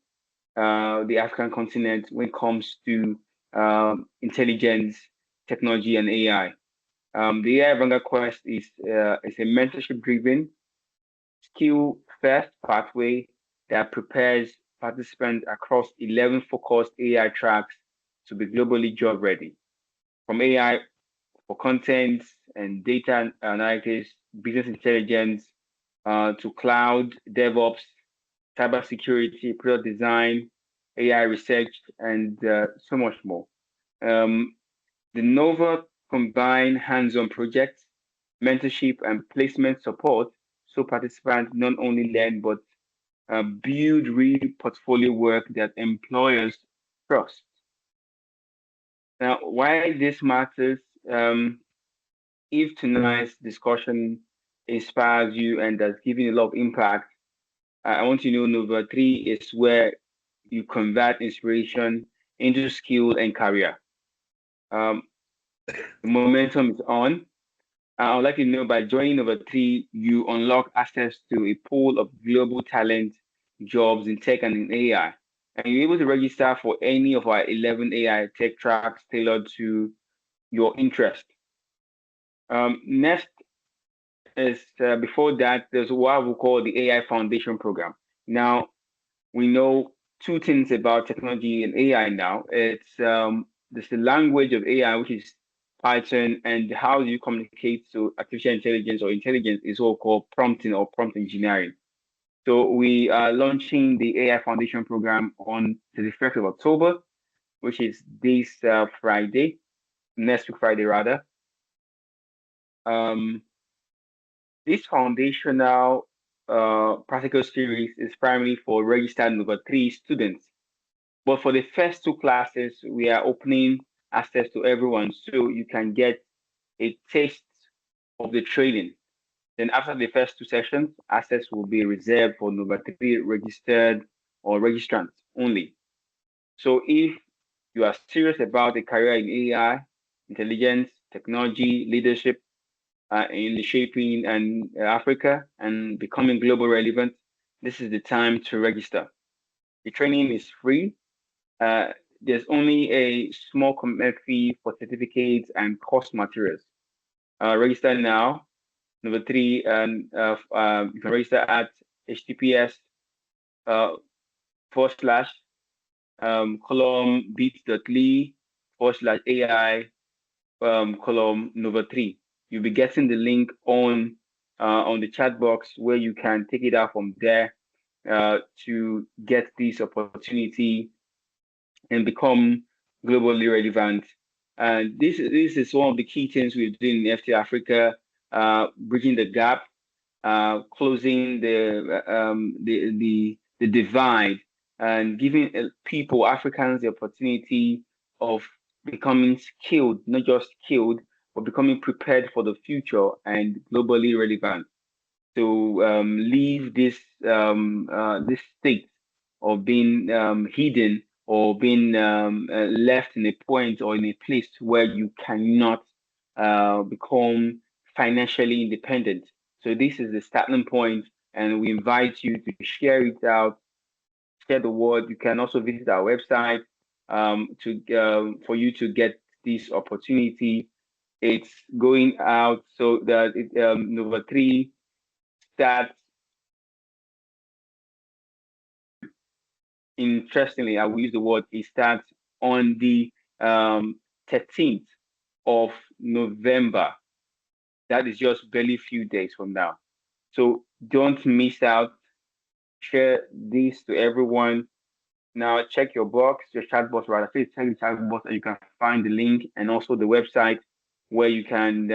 [SPEAKER 2] the African continent when it comes to intelligence, technology, and AI. The AI Vanguard Quest is a mentorship-driven, skill-first pathway that prepares participants across 11 focused AI tracks to be globally job ready. From AI for content and data analytics, business intelligence, to cloud, DevOps, cybersecurity, product design, AI research, and so much more. The Nova combine hands-on projects, mentorship, and placement support so participants not only learn but build real portfolio work that employers trust. Now, why this matters, if tonight's discussion inspires you and has given a lot of impact, I want you to know number 3 is where you convert inspiration into skill and career. The momentum is on. I would like you to know by joining number 3, you unlock access to a pool of global talent, jobs in tech and in AI. And you're able to register for any of our 11 AI tech tracks tailored to your interest. Next is before that, there's what we call the AI Foundation Program. Now, we know 2 things about technology and AI now. It's there's the language of AI, which is Python, and how you communicate to artificial intelligence or intelligence is what we call prompting or prompt engineering. So we are launching the AI Foundation Program on the 1st of October, which is this Friday, next week Friday rather. This foundational practical series is primarily for registered number 3 students. But for the first 2 classes, we are opening access to everyone so you can get a taste of the training. Then after the first 2 sessions, access will be reserved for number 3 registered or registrants only. So if you are serious about a career in AI, intelligence, technology, leadership, in shaping and Africa and becoming global relevant, this is the time to register. The training is free. There's only a small commitment fee for certificates and course materials. Register now. Number 3, and you can register at https column bit.ly/AI column number 3. You'll be getting the link on the chat box where you can take it out from there to get this opportunity and become globally relevant. And this is one of the key things we're doing in FT Africa, bridging the gap closing the divide and giving people, Africans, the opportunity of becoming skilled, not just skilled, but becoming prepared for the future and globally relevant. To leave this state of being hidden or being left in a point or in a place where you cannot become financially independent. So this is the starting point, and we invite you to share it out, share the word. You can also visit our website to for you to get this opportunity. It's going out so that number 3 starts. Interestingly, I will use the word, it starts on the 13th of November. That is just barely a few days from now. So don't miss out. Share this to everyone. Now check your box, your chat box, rather. Please check the chat box, and you can find the link and also the website where you can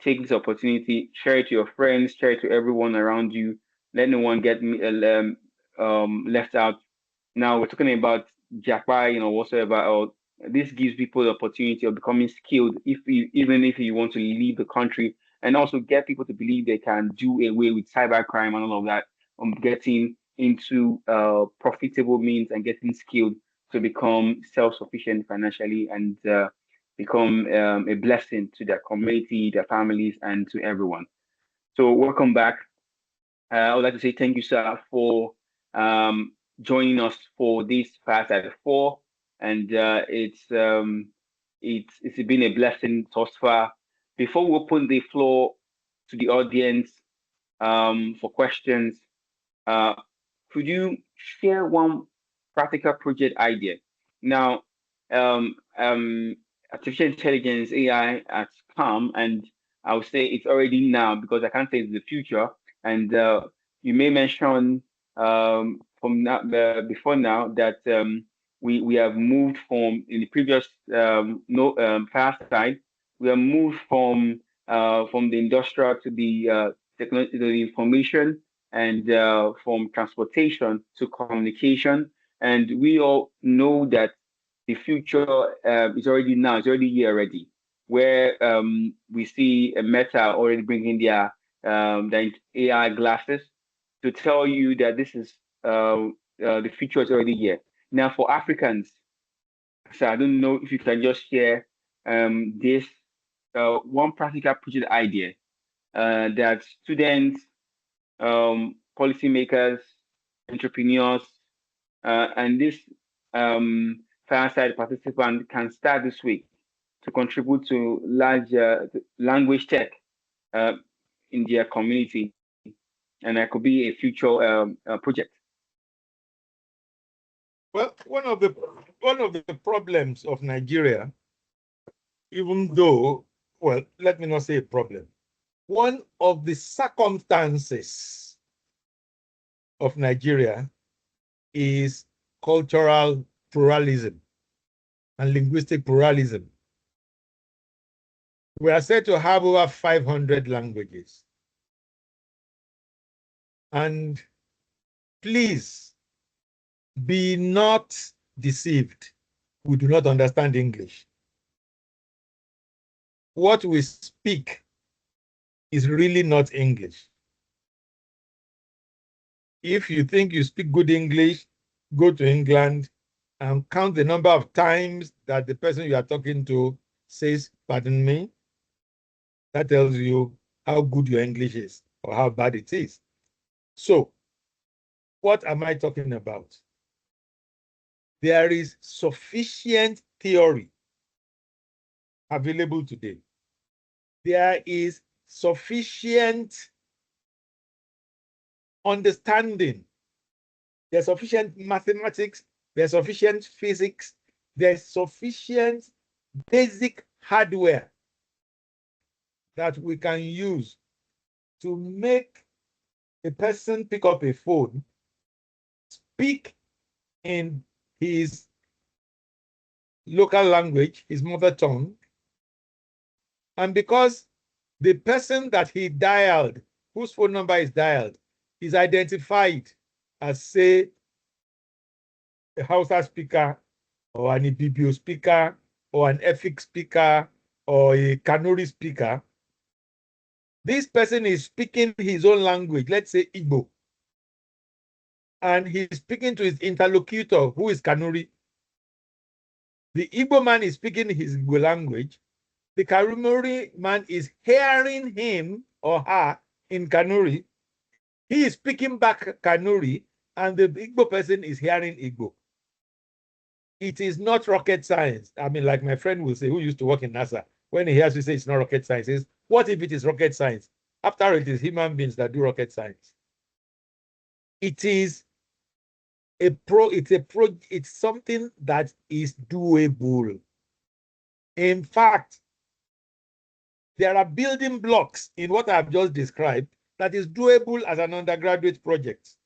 [SPEAKER 2] take this opportunity, share it to your friends, share it to everyone around you. Let no one get left out. Now we're talking about Japan, whatsoever. Or this gives people the opportunity of becoming skilled, even if you want to leave the country, and also get people to believe they can do away with cybercrime and all of that. Getting into profitable means and getting skilled to become self-sufficient financially and become a blessing to their community, their families, and to everyone. So welcome back. I would like to say thank you, sir, for joining us for this Fireside 4, and it's been a blessing thus far. Before we open the floor to the audience for questions, could you share one practical project idea? Now, artificial intelligence (AI) has come, and I would say it's already now because I can't say it's the future. And you may mention from now before now that we have moved from in the previous Fireside, we have moved from the industrial to the technology to the information, and from transportation to communication. And we all know that the future is already now, it's already here already, where we see a Meta already bringing their AI glasses to tell you that this is the future is already here. Now, for Africans, so I don't know if you can just share this one practical project idea that students, policymakers, entrepreneurs, and this Fireside participant can start this week to contribute to large language tech in their community, and that could be a future project.
[SPEAKER 3] Well, one of the problems of Nigeria, even though, well, let me not say a problem, one of the circumstances of Nigeria is cultural pluralism and linguistic pluralism. We are said to have over 500 languages. And please be not deceived. We do not understand English. What we speak is really not English. If you think you speak good English, go to England and count the number of times that the person you are talking to says, "Pardon me." That tells you how good your English is or how bad it is. So, what am I talking about? There is sufficient theory available today. There is sufficient understanding. There's sufficient mathematics. There's sufficient physics. There's sufficient basic hardware that we can use to make a person pick up a phone, speak in his local language, his mother tongue, and because the person that he dialed whose phone number is dialed is identified as, say, a Hausa speaker or an Ibibio speaker or an Efik speaker or a Kanuri speaker, this person is speaking his own language, let's say Igbo, and he's speaking to his interlocutor, who is Kanuri. The Igbo man is speaking his Igbo language. The Kanuri man is hearing him or her in Kanuri. He is speaking back Kanuri, and the Igbo person is hearing Igbo. It is not rocket science. I mean, like my friend will say, who used to work in NASA, when he hears me say it's not rocket science, he says, what if it is rocket science? After all, it is human beings that do rocket science. It is it's something that is doable. In fact, there are building blocks in what I've just described that is doable as an undergraduate project.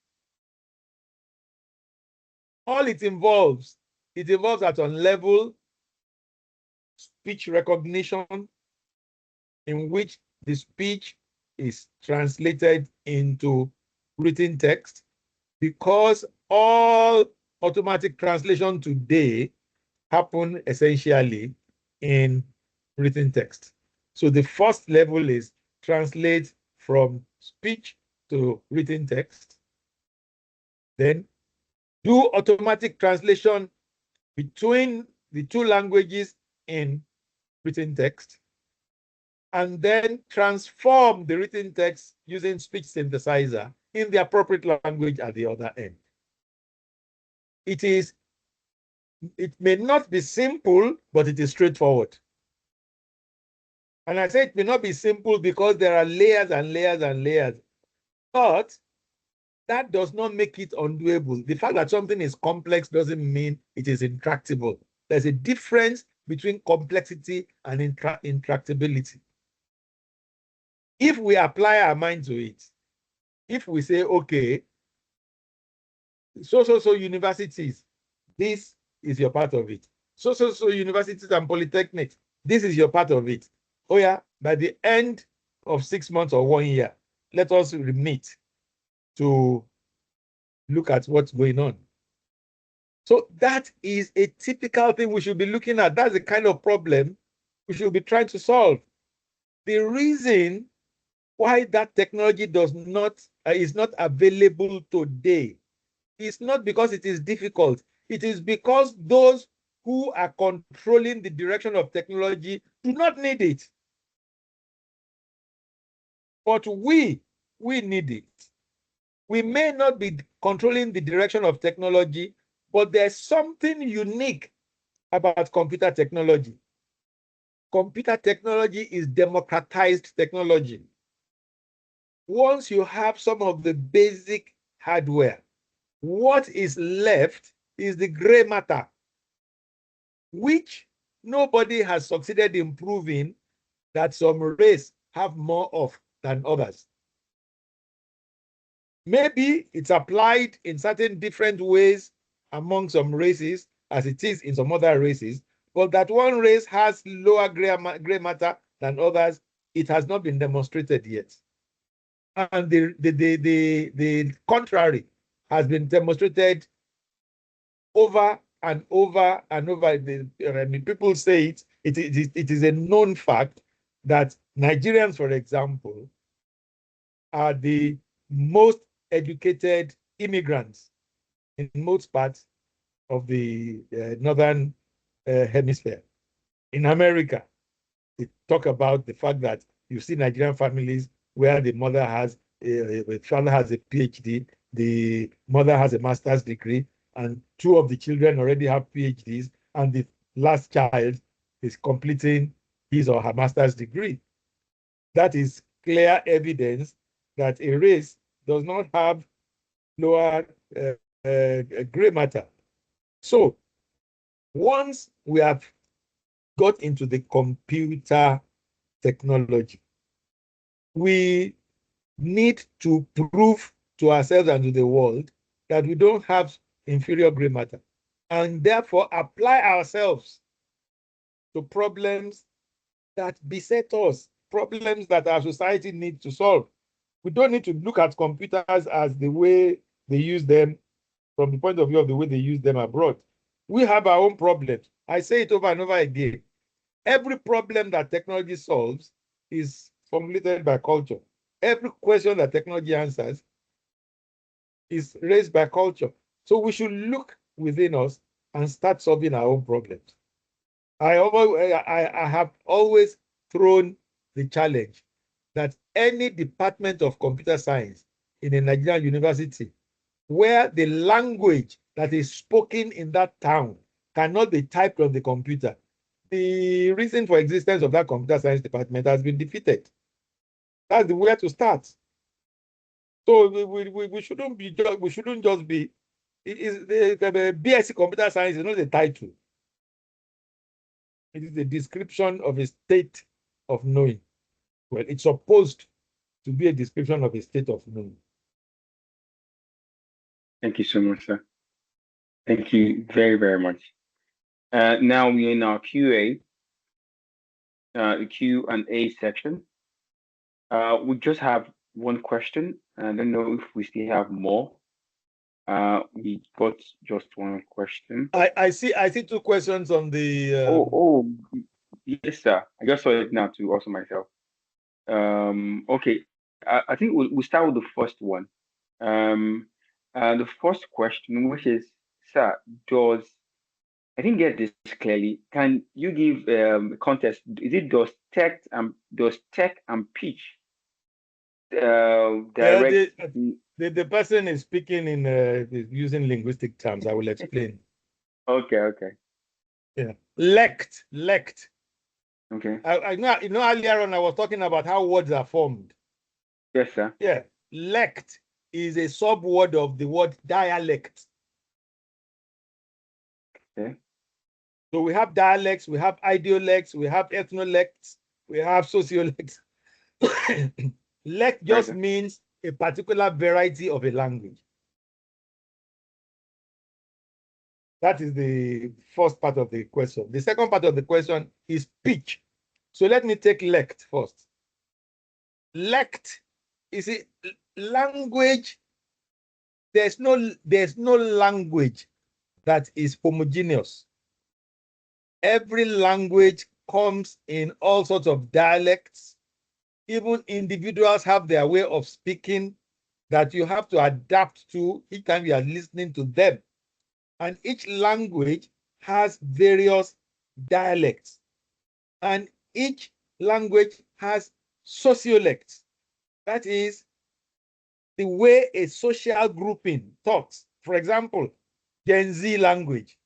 [SPEAKER 3] All it involves at on level speech recognition, in which the speech is translated into written text, because all automatic translation today happen essentially in written text. So the first level is translate from speech to written text. Then do automatic translation between the two languages in written text, and then transform the written text using speech synthesizer in the appropriate language at the other end. It may not be simple, but it is straightforward. And I say it may not be simple because there are layers and layers and layers, but that does not make it undoable. The fact that something is complex doesn't mean it is intractable. There's a difference between complexity and intractability. If we apply our mind to it, if we say, okay, so universities, this is your part of it. So universities and polytechnics, this is your part of it. Oh yeah, by the end of 6 months or 1 year, let us meet to look at what's going on. So that is a typical thing we should be looking at. That's the kind of problem we should be trying to solve. The reason why that technology is not available today is not because it is difficult. It is because those who are controlling the direction of technology do not need it. But we need it. We may not be controlling the direction of technology, but there's something unique about computer technology. Computer technology is democratized technology. Once you have some of the basic hardware, what is left is the gray matter, which nobody has succeeded in proving that some race have more of than others. Maybe it's applied in certain different ways among some races, as it is in some other races, but that one race has lower gray matter than others, it has not been demonstrated yet. And the contrary has been demonstrated over and over and over. I mean, people say it is a known fact that Nigerians, for example, are the most educated immigrants in most parts of the northern hemisphere. In America, they talk about the fact that you see Nigerian families where the father has a PhD, the mother has a master's degree, and 2 of the children already have PhDs, and the last child is completing his or her master's degree. That is clear evidence that a race does not have lower gray matter. So once we have got into the computer technology, we need to prove to ourselves and to the world that we don't have inferior gray matter, and therefore apply ourselves to problems that beset us, problems that our society needs to solve. We don't need to look at computers as the way they use them from the point of view of the way they use them abroad. We have our own problems. I say it over and over again. Every problem that technology solves is formulated by culture. Every question that technology answers is raised by culture. So we should look within us and start solving our own problems. I have always thrown the challenge that any department of computer science in a Nigerian university where the language that is spoken in that town cannot be typed on the computer, the reason for existence of that computer science department has been defeated. That's the way to start. So we shouldn't just be. The BSc computer science is not a title. It is a description of a state of knowing. Well, it's supposed to be a description of a state of knowing.
[SPEAKER 2] Thank you so much, sir. Thank you very, very much. Now we're in our QA, the Q&A section. We just have one question. I don't know if we still have more. We got just one question.
[SPEAKER 3] I see two questions on the.
[SPEAKER 2] Yes, sir. I just saw it now too. Also myself. Okay. I think we'll start with the first one. The first question, which is, sir, I didn't get this clearly. Can you give context? Is it does tech and pitch direct?
[SPEAKER 3] The person is speaking in using linguistic terms. I will explain.
[SPEAKER 2] Okay.
[SPEAKER 3] Yeah, lect.
[SPEAKER 2] Okay.
[SPEAKER 3] I know. Earlier on I was talking about how words are formed.
[SPEAKER 2] Yes, sir.
[SPEAKER 3] Yeah, lect is a subword of the word dialect.
[SPEAKER 2] Okay.
[SPEAKER 3] So we have dialects, we have idiolects, we have ethnolects, we have sociolects. Lect just means a particular variety of a language. That is the first part of the question. The second part of the question is pitch. So let me take lect first. Lect is a language. There's no language that is homogeneous. Every language comes in all sorts of dialects. Even individuals have their way of speaking that you have to adapt to each time you are listening to them. And each language has various dialects. And each language has sociolects. That is the way a social grouping talks. For example, Gen Z language.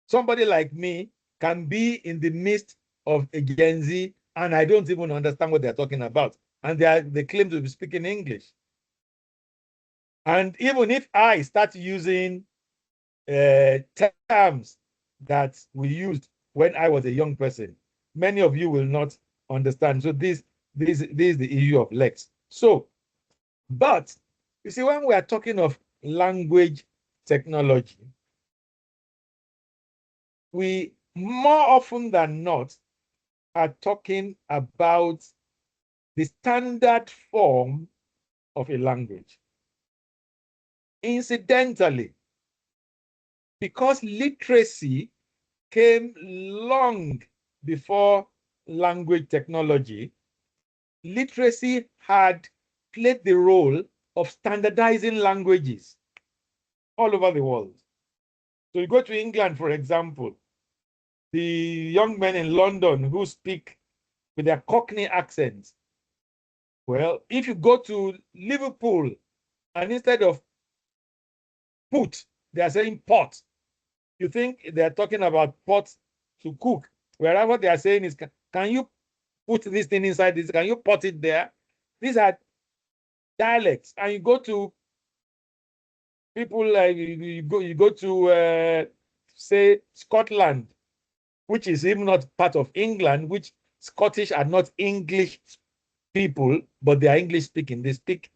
[SPEAKER 3] Somebody like me can be in the midst of a Gen Z and I don't even understand what they're talking about. And they claim to be speaking English. And even if I start using terms that we used when I was a young person, many of you will not understand. So this is the issue of lex. So, but you see, when we are talking of language technology, we more often than not are talking about the standard form of a language. Incidentally, because literacy came long before language technology, literacy had played the role of standardizing languages all over the world. So you go to England, for example, the young men in London who speak with their Cockney accents. Well, if you go to Liverpool and instead of put, they are saying pot, you think they're talking about pot to cook. Wherever what they are saying is, can you put this thing inside this? Can you pot it there? These are dialects. And you go to people like you go to say Scotland, which is even not part of England, which Scottish are not English people, but they are English speaking. They speak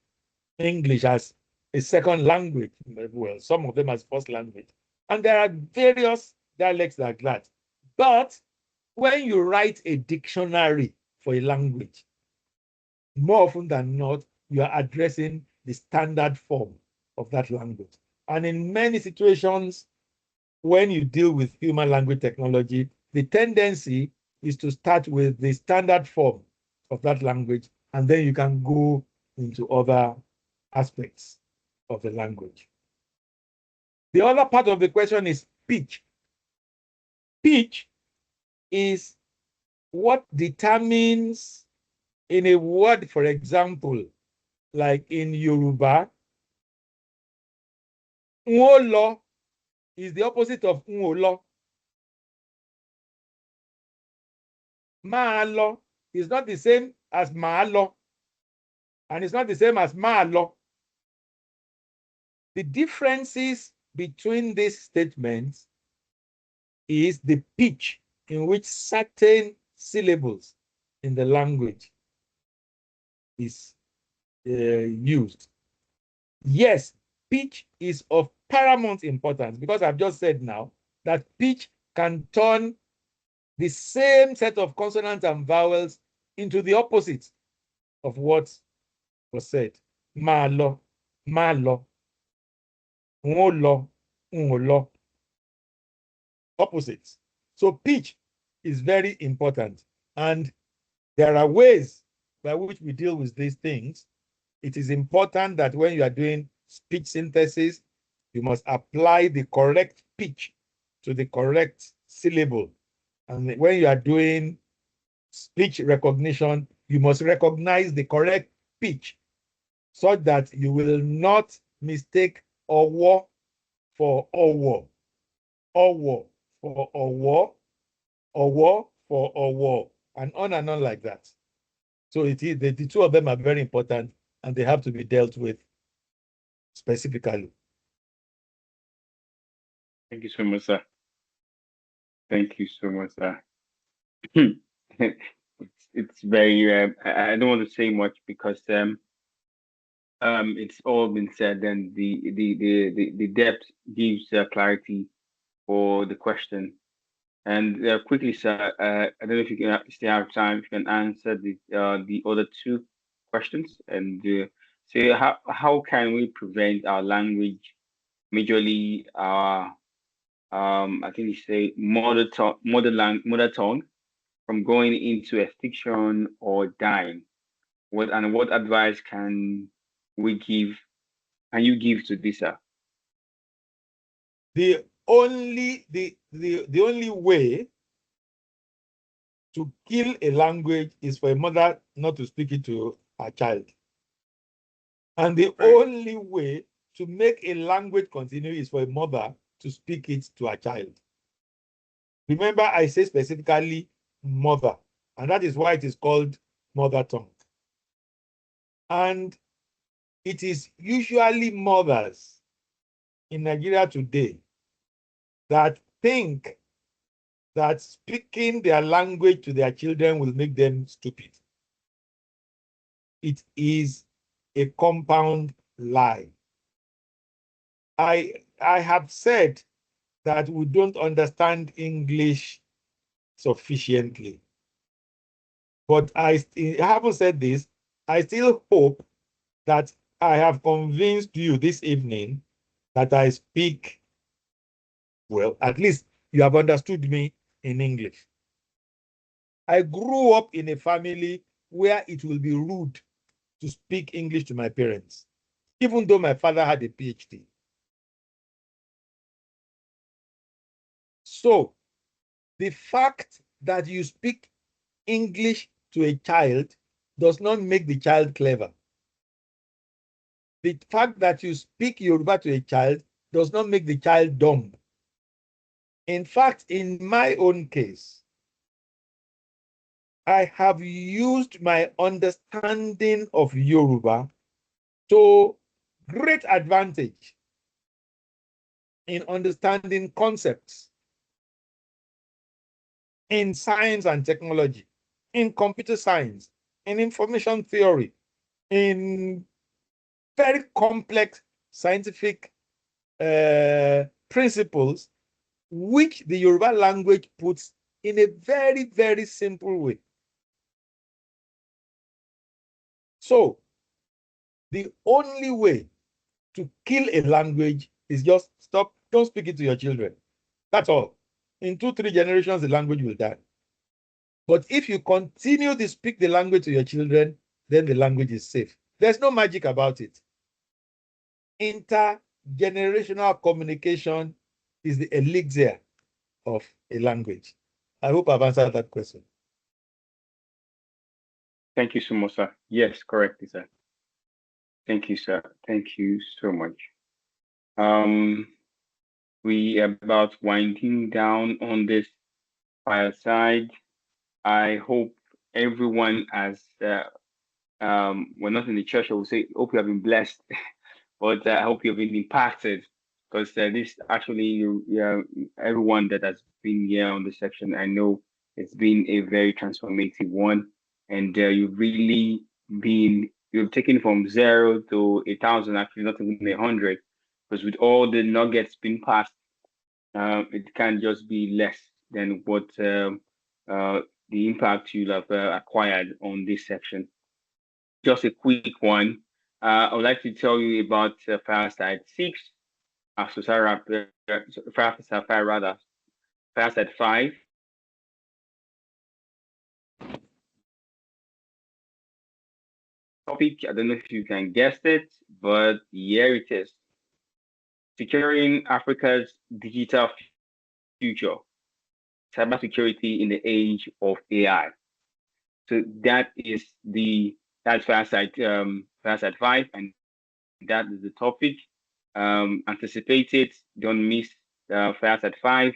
[SPEAKER 3] English as a second language. Well, some of them as first language. And there are various dialects like that. But when you write a dictionary for a language, more often than not, you are addressing the standard form of that language. And in many situations, when you deal with human language technology, the tendency is to start with the standard form of that language, and then you can go into other aspects of the language. The other part of the question is pitch. Pitch is what determines in a word, for example, like in Yoruba, Nwolo is the opposite of Nwolo. Maalo is not the same as Maalo, and it's not the same as Maalo. The differences between these statements is the pitch in which certain syllables in the language is used. Yes, pitch is of paramount importance because I've just said now that pitch can turn the same set of consonants and vowels into the opposite of what was said. Malo, malo, ngolo, ngolo. Opposites. So pitch is very important. And there are ways by which we deal with these things. It is important that when you are doing speech synthesis, you must apply the correct pitch to the correct syllable. And when you are doing speech recognition, you must recognize the correct pitch so that you will not mistake owo for owo, owo for owo, owo for owo, and on like that. So it is the two of them are very important and they have to be dealt with specifically.
[SPEAKER 2] Thank you so much, sir. Thank you so much, sir. it's very. I don't want to say much because it's all been said, and the depth gives clarity for the question. And quickly, sir, I don't know if you can still have time. If you can answer the other two questions, and say how can we prevent our language, majorly our I think you say mother tongue, from going into extinction or dying? What advice can we give? Can you give to this, sir?
[SPEAKER 3] The only way to kill a language is for a mother not to speak it to her child. And the only way to make a language continue is for a mother to speak it to her child. Remember, I say specifically mother, and that is why it is called mother tongue. And it is usually mothers in Nigeria today that think that speaking their language to their children will make them stupid. It is a compound lie. I have said that we don't understand English sufficiently. But I haven't said this. I still hope that I have convinced you this evening that I speak well. At least you have understood me in English. I grew up in a family where it will be rude to speak English to my parents, even though my father had a PhD. So the fact that you speak English to a child does not make the child clever. The fact that you speak Yoruba to a child does not make the child dumb. In fact, in my own case, I have used my understanding of Yoruba to great advantage in understanding concepts in science and technology, in computer science, in information theory, in very complex scientific principles, which the Yoruba language puts in a very, very simple way. So The only way to kill a language is just stop, don't speak it to your children. That's all. In 2-3 generations, the language will die. But if you continue to speak the language to your children, then the language is safe. There's no magic about it. Intergenerational communication is the elixir of a language. I hope I've answered that question.
[SPEAKER 2] Thank you so much, sir. Yes, correct, sir. Thank you, sir. Thank you so much. We are about winding down on this fireside. I hope everyone has, we're not in the church, I will say, hope you have been blessed, but I hope you've been impacted, because this actually, everyone that has been here on this section, I know it's been a very transformative one, and you've taken from 0 to 1,000, actually not even 100, because with all the nuggets being passed, it can't just be less than what the impact you'll have acquired on this section. Just a quick one. I would like to tell you about Fireside 6, Fireside 5. Topic, I don't know if you can guess it, but here it is. Securing Africa's digital future. Cybersecurity in the age of AI. So that's Fireside 5, and that is the topic. Anticipate it. Don't miss Fireside 5.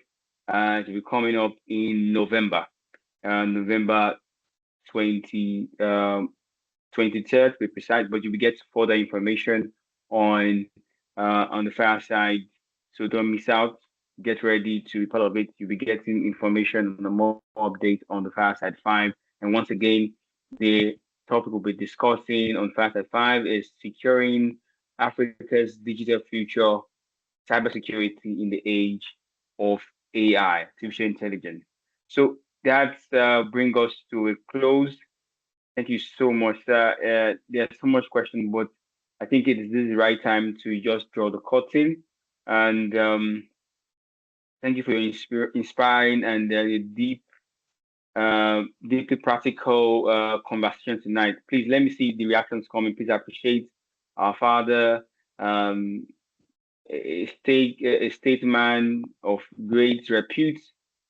[SPEAKER 2] It will be coming up in November, November 23rd, to be precise. But you will get further information on the Fireside, so don't miss out. Get ready to be part of it. You'll be getting information on the more update on the Fireside 5. And once again, the topic we'll be discussing on Fireside 5 is securing Africa's digital future, cybersecurity in the age of AI, artificial intelligence. So that's bring us to a close. Thank you so much, sir. There's so much question, but I think this is the right time to just draw the curtain. And thank you for your inspiring and deeply practical conversation tonight. Please let me see the reactions coming. Please appreciate our father, a statesman of great repute,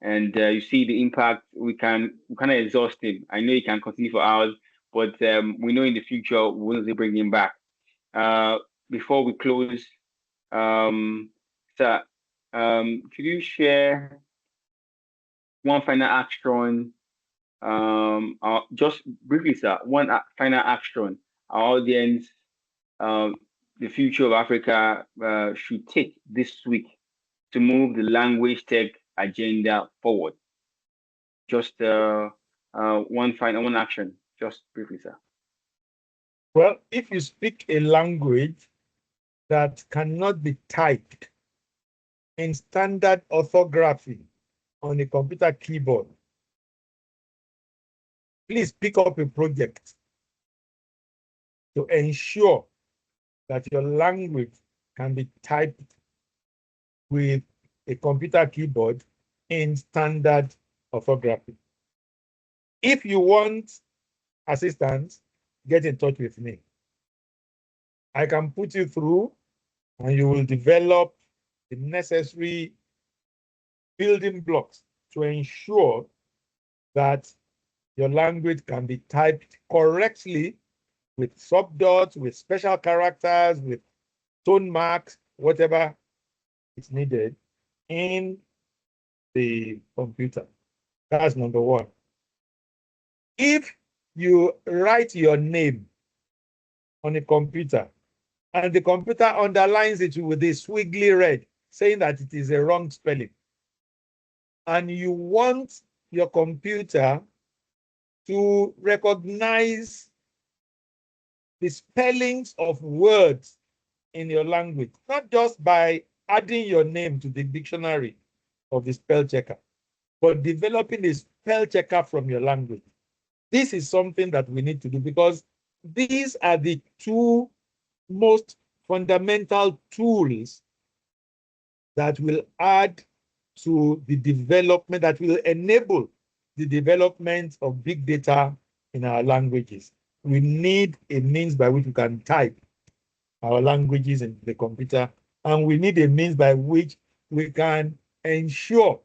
[SPEAKER 2] and you see the impact. We kind of exhaust him. I know he can continue for hours, but we know in the future we will bring him back. Before we close, sir, could you share one final action? Just briefly, sir, one final action our audience, the future of Africa should take this week to move the language tech agenda forward. Just one action, just briefly, sir.
[SPEAKER 3] Well, if you speak a language that cannot be typed in standard orthography on a computer keyboard, please pick up a project to ensure that your language can be typed with a computer keyboard in standard orthography. If you want assistance, get in touch with me. I can put you through and you will develop the necessary building blocks to ensure that your language can be typed correctly with subdots, with special characters, with tone marks, whatever is needed in the computer. That's number one. If you write your name on a computer and the computer underlines it with a squiggly red, saying that it is a wrong spelling, and you want your computer to recognize the spellings of words in your language, not just by adding your name to the dictionary of the spell checker, but developing a spell checker from your language. This is something that we need to do because these are the two most fundamental tools that will add to the development, that will enable the development of big data in our languages. We need a means by which we can type our languages into the computer, and we need a means by which we can ensure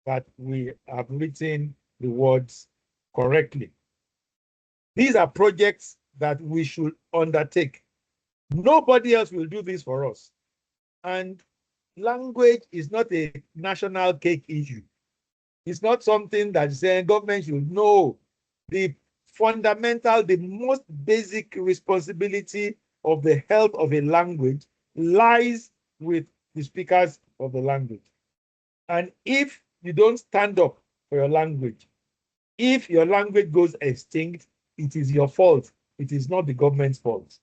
[SPEAKER 3] that we have written the words correctly. These are projects that we should undertake. Nobody else will do this for us. And language is not a national cake issue. It's not something that saying government should know. The fundamental, the most basic responsibility of the health of a language lies with the speakers of the language. And if you don't stand up for your language, if your language goes extinct, it is your fault. It is not the government's fault.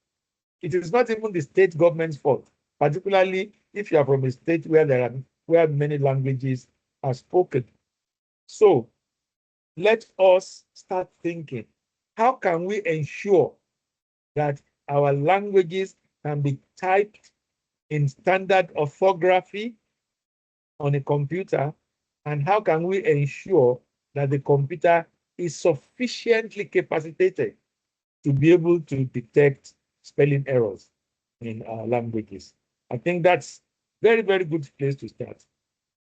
[SPEAKER 3] It is not even the state government's fault, particularly if you are from a state where many languages are spoken. So let us start thinking, how can we ensure that our languages can be typed in standard orthography on a computer, and how can we ensure that the computer is sufficiently capacitated to be able to detect spelling errors in our languages? I think that's very, very good place to start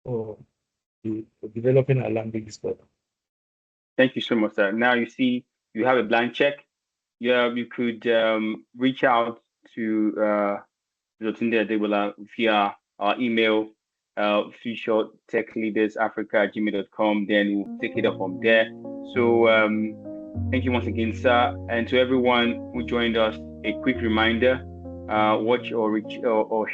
[SPEAKER 3] for developing our languages further.
[SPEAKER 2] Thank you so much, sir. Now you see you have a blank check. Yeah, you could reach out to Tunde Adegbola via our email, futuretechleadersafrica@gmail.com. Then we'll take it up from there. So thank you once again, sir. And to everyone who joined us, a quick reminder, watch or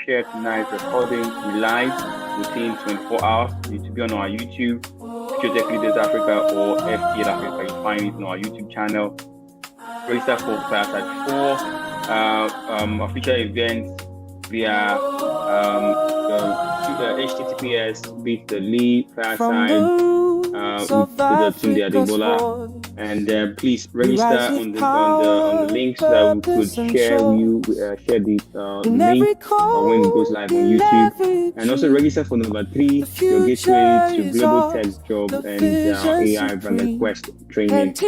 [SPEAKER 2] share tonight's recording live within 24 hours. You need to be on our YouTube, Future Tech Leaders Africa or FTLAfrica. You find it on our YouTube channel. Register for Fireside 4, our future events via the https://bit.ly Fireside with Tunde Adegbola, and please register on the links so that we could share the link when it goes live on YouTube, and also register for number 3, your gateway to global tech job and AI Valid Quest training. And the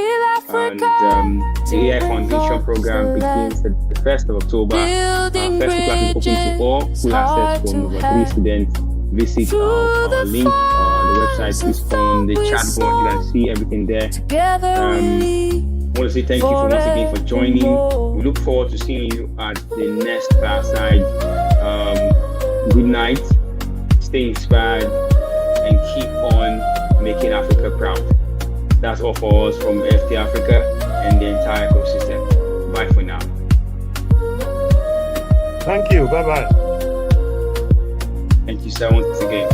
[SPEAKER 2] AI Foundation program begins the 1st of October. First class is open to all. Full access for number 3 students. Visit our link, the website is on the chat board. You can see everything there. I want to say thank you once again for joining. We look forward to seeing you at the next Fireside. Good night, stay inspired, and keep on making Africa proud. That's all for us from FTLAfrica and the entire ecosystem. Bye for now.
[SPEAKER 3] Thank you. Bye-bye.
[SPEAKER 2] Thank you, sir, once again.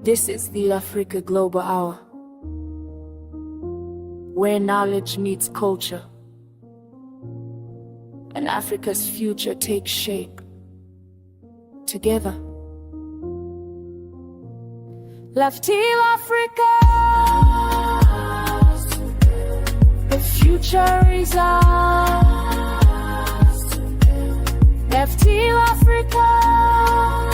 [SPEAKER 1] This is the Africa Global Hour, where knowledge meets culture, and Africa's future takes shape together. FTLAfrica, the future is ours. FTLAfrica.